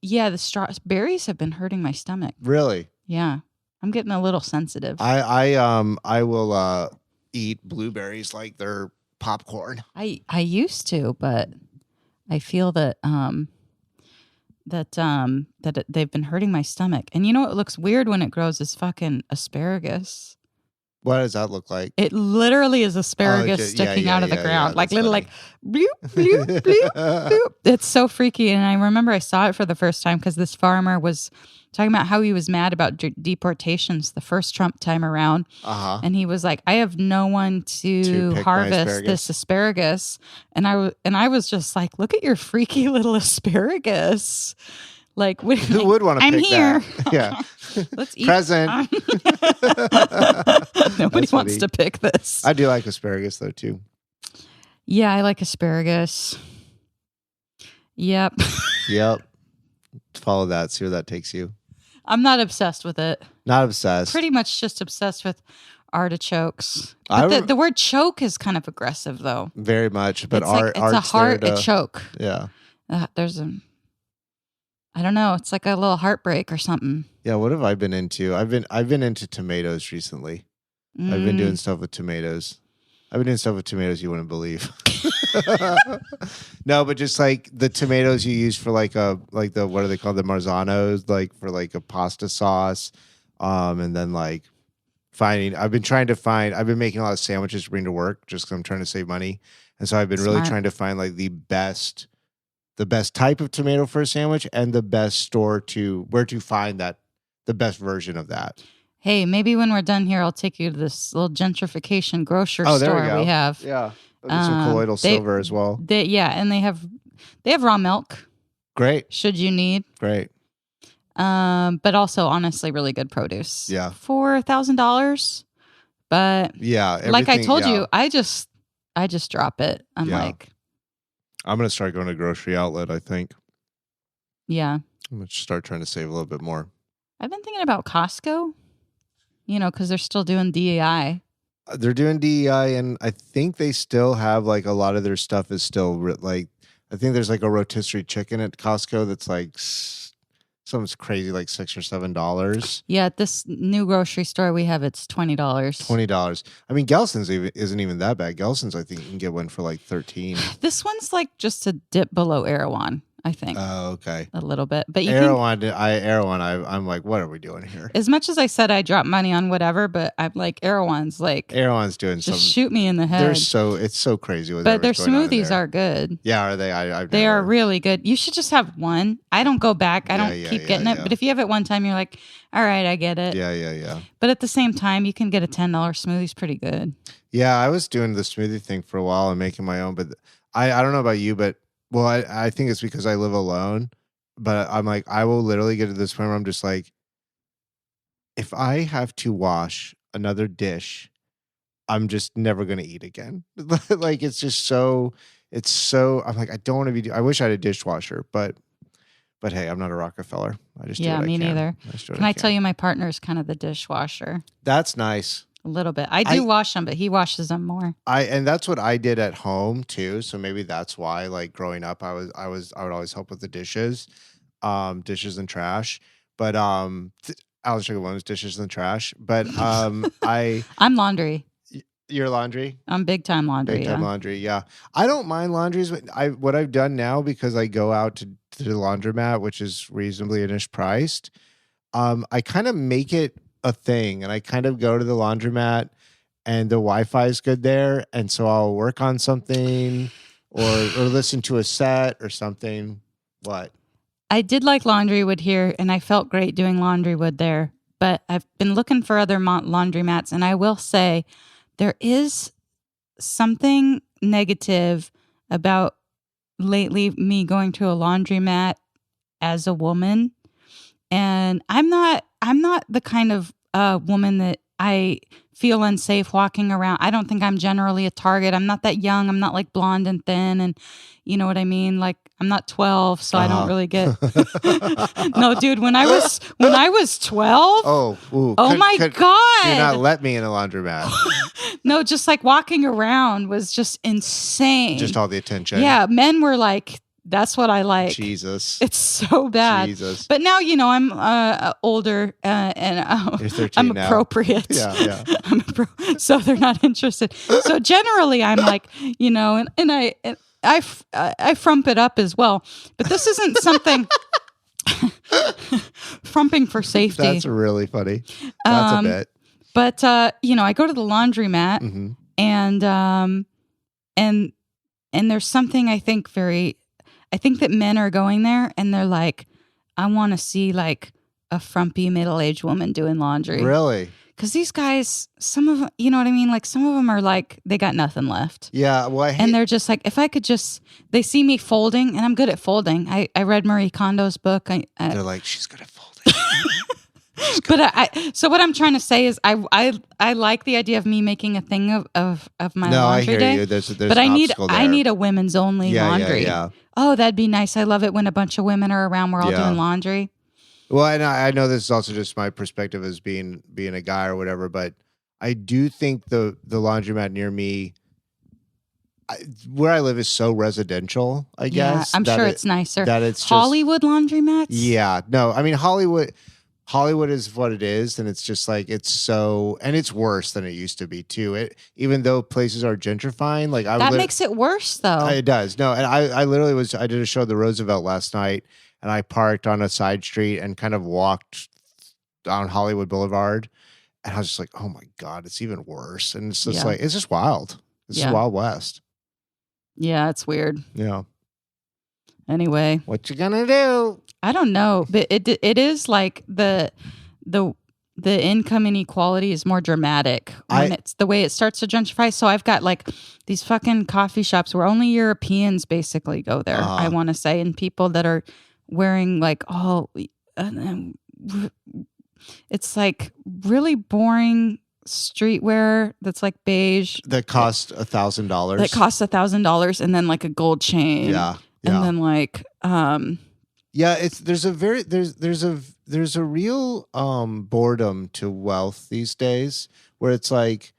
Yeah, the strawberries have been hurting my stomach. Really? Yeah. I'm getting a little sensitive. I will eat blueberries like they're popcorn. I used to, but I feel that they've been hurting my stomach. And you know what looks weird when it grows is fucking asparagus. What does that look like? It literally is asparagus sticking out of the ground. Yeah, like little funny. Like bloop, bloop, bloop, bloop. It's so freaky. And I remember I saw it for the first time because this farmer was talking about how he was mad about deportations the first Trump time around. And he was like, I have no one to harvest this asparagus. And I was just like, look at your freaky little asparagus. Like, who would want to pick here. That? Yeah. Let's eat. Present. Nobody wants to pick this. I do like asparagus though too. Yeah, I like asparagus. Yep. Follow that. See where that takes you. I'm not obsessed with it. Not obsessed. Pretty much just obsessed with artichokes. But the word choke is kind of aggressive though. Very much. But it's a heart, a choke. Yeah. I don't know. It's like a little heartbreak or something. Yeah, what have I been into? I've been into tomatoes recently. I've been doing stuff with tomatoes. I've been doing stuff with tomatoes you wouldn't believe. No, but just like the tomatoes you use for what are they called? The Marzanos, like for like a pasta sauce. And then like I've been making a lot of sandwiches to bring to work just because I'm trying to save money. And so I've been really trying to find like the best type of tomato for a sandwich and the best store where to find the best version of that. Hey, maybe when we're done here, I'll take you to this little gentrification grocery store we have. Yeah, some colloidal silver as well. And they have raw milk. Great. Should you need. Great. But also honestly really good produce. Yeah. For $1,000. But yeah, like I told you, I just drop it. I'm like, I'm going to start going to grocery outlet, I think. Yeah. I'm going to start trying to save a little bit more. I've been thinking about Costco, because they're still doing DEI. They're doing DEI, and I think they still have, like, a lot of their stuff is still, like, I think there's, like, a rotisserie chicken at Costco that's, like, something's crazy, like $6 or $7. Yeah, at this new grocery store we have, it's $20. $20. I mean, Gelson's isn't even that bad. Gelson's, I think you can get one for like $13. This one's like just a dip below Erewhon. I think. Oh, okay. A little bit. But I'm like, what are we doing here? As much as I said I drop money on whatever, but I'm like, Erewhon's like, Erewhon's doing just shoot me in the head. It's so crazy. But their smoothies are good. Yeah, are they? They are really good. You should just have one. I don't go back. I don't keep getting it. But if you have it one time, you're like, all right, I get it. Yeah. But at the same time, you can get a $10 smoothie. It's pretty good. Yeah, I was doing the smoothie thing for a while and making my own, but I don't know about you, but well, I think it's because I live alone, but I'm like, I will literally get to this point where I'm just like, if I have to wash another dish, I'm just never going to eat again. Like, it's so, I'm like, I don't want to be, I wish I had a dishwasher, but hey, I'm not a Rockefeller. I just do what I can. Me neither. Can I tell you, my partner is kind of the dishwasher. That's nice. A little bit. I do wash them, but he washes them more. And that's what I did at home too. So maybe that's why, like growing up, I would always help with the dishes and trash. But Alex Chicalone's dishes and trash. But I'm laundry. You're laundry? I'm big time laundry. Big time laundry, yeah. I don't mind laundries. But what I've done now, because I go out to the laundromat, which is reasonably ish priced, I kind of make it a thing, and I kind of go to the laundromat and the Wi-Fi is good there, and so I'll work on something or listen to a set or something. What? I did like Laundrywood here, and I felt great doing Laundrywood there, but I've been looking for other laundromats, and I will say there is something negative about lately me going to a laundromat as a woman. And I'm not the kind of woman that I feel unsafe walking around. I don't think I'm generally a target. I'm not that young. I'm not like blonde and thin, and you know what I mean? Like, I'm not 12, so I don't really get. No, dude, when I was 12. Oh my God. Do not let me in a laundromat. No, just like walking around was just insane. Just all the attention. Yeah, men were like, that's what I like. Jesus. It's so bad. Jesus. But now, I'm older and I'm appropriate. Yeah. So they're not interested. So generally I'm like, and I frump it up as well. But this isn't something frumping for safety. That's really funny. That's a bit. But I go to the laundromat, mm-hmm. and there's something I think that men are going there and they're like, I want to see like a frumpy middle-aged woman doing laundry. Really? Because these guys, some of them, you know what I mean? Like, some of them are like, they got nothing left. Yeah. Well, and they're just like, if I could just, they see me folding, and I'm good at folding. I read Marie Kondo's book. They're like, she's good at folding. But so what I'm trying to say is I like the idea of me making a thing of my laundry day. I hear you. There's but I need a women's only laundry. Yeah. Oh, that'd be nice. I love it when a bunch of women are around. We're all doing laundry. Well, and I know this is also just my perspective as being a guy or whatever, but I do think the laundromat near me, where I live, is so residential, I guess. Yeah, I'm sure it's nicer. That it's Hollywood laundromats? Yeah. No, I mean, Hollywood is what it is, and it's just like and it's worse than it used to be too. Even though places are gentrifying, like that makes it worse though. It does. No, and I literally I did a show at the Roosevelt last night, and I parked on a side street and kind of walked down Hollywood Boulevard, and I was just like, oh my God, it's even worse. And it's just like, it's just wild. It's just Wild West. Yeah, it's weird. Yeah. Anyway, what you gonna do? I don't know, but it is like the income inequality is more dramatic when it's the way it starts to gentrify. So I've got like these fucking coffee shops where only Europeans basically go there. I want to say, and people that are wearing like it's like really boring streetwear that's like beige that costs $1,000. That costs $1,000, and then like a gold chain. Yeah. And then like there's a real boredom to wealth these days, where it's like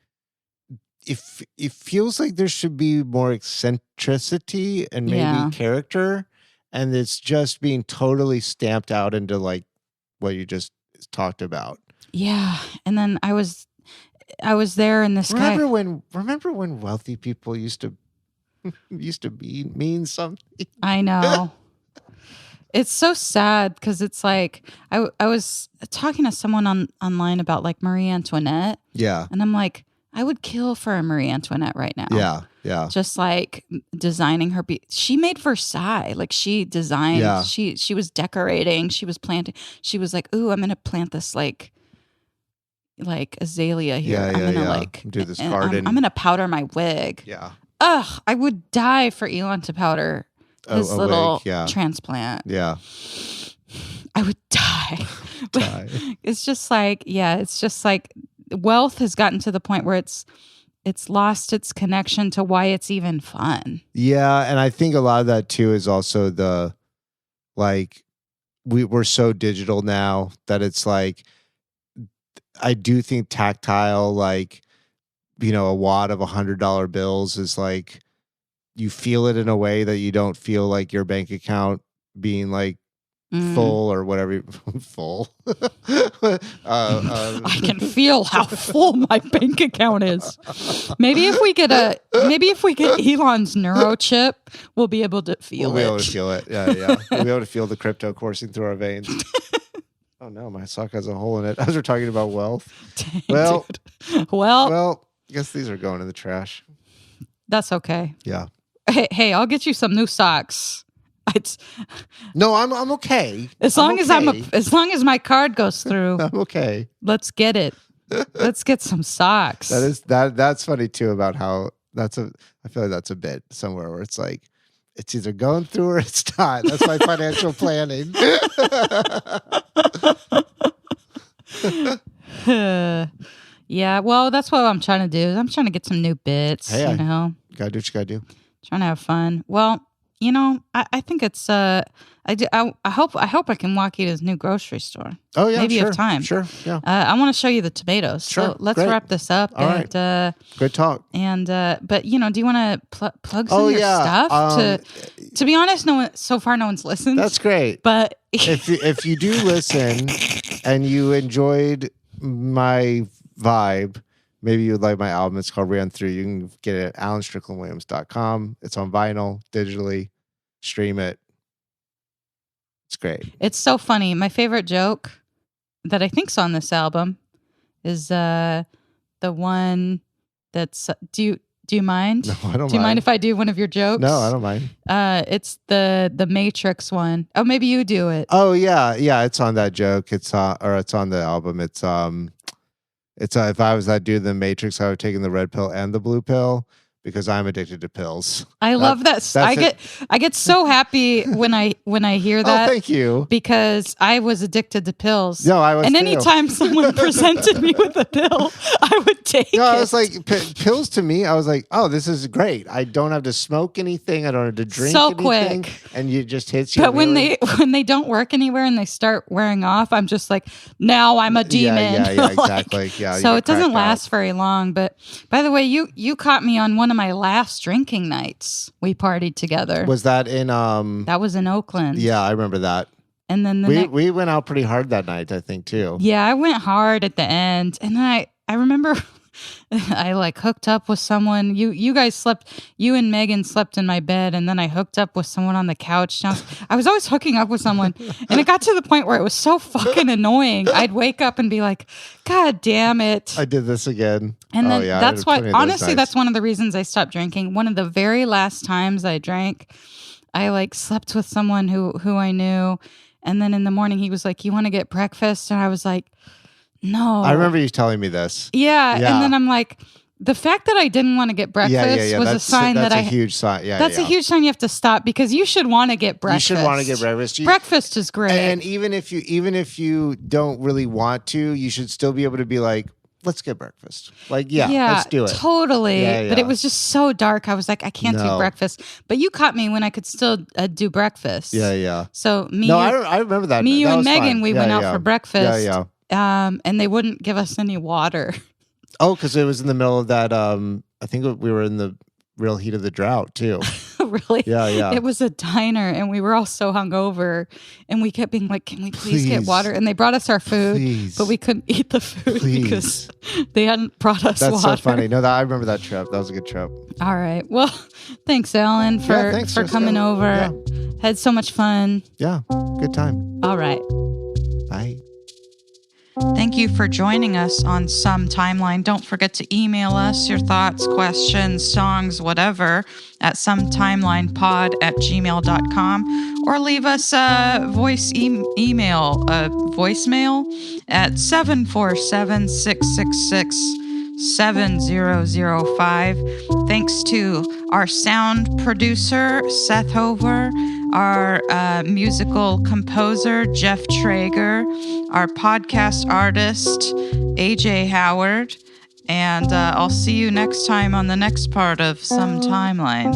it feels like there should be more eccentricity and maybe character, and it's just being totally stamped out into like what you just talked about. Yeah. And then I was there, and this guy. Remember when wealthy people used to mean something? I know. It's so sad because it's like I was talking to someone online about like Marie Antoinette. Yeah. And I'm like, I would kill for a Marie Antoinette right now. Yeah. Yeah. Just like designing her. She made Versailles. Like she designed. Yeah. She was decorating. She was planting. She was like, ooh, I'm gonna plant this like azalea here. Yeah, I'm gonna like do this garden. I'm gonna powder my wig. Yeah. Ugh, I would die for Elon to powder his little wig, transplant. Yeah. I would die. It's just like, wealth has gotten to the point where it's lost its connection to why it's even fun. Yeah, and I think a lot of that too is also the like we're so digital now that it's like I do think tactile, like, you know, a wad of $100 bills is like you feel it in a way that you don't feel like your bank account being like full or whatever. Full. I can feel how full my bank account is. Maybe if we get Elon's neurochip, we'll be able to feel it. We'll be able to feel it. Yeah. We'll be able to feel the crypto coursing through our veins. Oh no, my sock has a hole in it. As we're talking about wealth. Dang, well, well, I guess these are going in the trash. That's okay. Yeah. Hey, I'll get you some new socks. No, I'm okay. As long as my card goes through, I'm okay. Let's get it. Let's get some socks. That's funny too about how I feel like that's a bit somewhere where it's like it's either going through or it's not. That's my financial planning. Yeah, well, that's what I'm trying to do. I'm trying to get some new bits. Hey, you know, gotta do what you gotta do. Trying to have fun. Well, you know, I think it's I hope I can walk you to his new grocery store. Oh yeah, maybe sure, you have time. Sure, yeah. I want to show you the tomatoes. Sure, so let's great. wrap this up. All right. Good talk. And but you know, do you want to plug some of your stuff? To be honest, so far no one's listened. That's great. But if you do listen and you enjoyed my vibe, maybe you would like my album. It's called Ran Through. You can get it at alanstricklandwilliams.com. It's on vinyl, digitally. Stream it. It's great. It's so funny. My favorite joke that I think's on this album is the one that's do you mind? No, I don't mind. Do you mind if I do one of your jokes? No, I don't mind. It's the Matrix one. Oh, maybe you do it. Oh yeah. It's on that joke. It's on the album. It's if I was that dude in the Matrix, I would have taken the red pill and the blue pill because I'm addicted to pills. I love that. I get so happy when I hear that. Oh, thank you. Because I was addicted to pills. No, I was. And too. anytime someone presented me with a pill, I would take it. No, I was like, pills to me, I was like, oh, this is great. I don't have to smoke anything. I don't have to drink anything. Quick. And it just hits you. But when they don't work anywhere and they start wearing off, I'm just like, now I'm a demon. Yeah, exactly. Yeah. So it doesn't last very long. But by the way, you caught me on one of my last drinking nights. We partied together. Was that in That was in Oakland. Yeah, I remember that. And then we went out pretty hard that night, I think, too. Yeah, I went hard at the end. And then I remember I like hooked up with someone. You guys slept, you and Megan slept in my bed, and then I hooked up with someone on the couch. I was always hooking up with someone, and it got to the point where it was so fucking annoying. I'd wake up and be like, God damn it. I did this again. And then that's why, honestly, that's one of the reasons I stopped drinking. One of the very last times I drank, I like slept with someone who I knew. And then in the morning he was like, you want to get breakfast? And I was like, no. I remember you telling me this. Yeah. And then I'm like, the fact that I didn't want to get breakfast was a sign that's a huge sign. Yeah. That's a huge sign you have to stop because you should want to get breakfast. You should want to get breakfast. Breakfast is great. And even if you don't really want to, you should still be able to be like, let's get breakfast. Like, let's do it. Totally. Yeah. But it was just so dark. I was like, I can't do breakfast. But you caught me when I could still do breakfast. Yeah. So I remember that. Me, you, that and Megan, fun. we went out for breakfast. Yeah. And they wouldn't give us any water. Oh, because it was in the middle of that. I think we were in the real heat of the drought too. Really? Yeah. It was a diner, and we were all so hungover, and we kept being like, "Can we please get water?" And they brought us our food, but we couldn't eat the food because they hadn't brought us water. That's so funny. No, I remember that trip. That was a good trip. All right. Well, thanks, Alan, for coming over. Yeah. Had so much fun. Yeah. Good time. All right. Bye. Thank you for joining us on Some Timeline. Don't forget to email us your thoughts, questions, songs, whatever, at sometimelinepod@gmail.com, or leave us a voicemail at 747-666-7005. Thanks to our sound producer, Seth Hover, our musical composer, Jeff Traeger, our podcast artist, AJ Howard, and I'll see you next time on the next part of Some Timeline.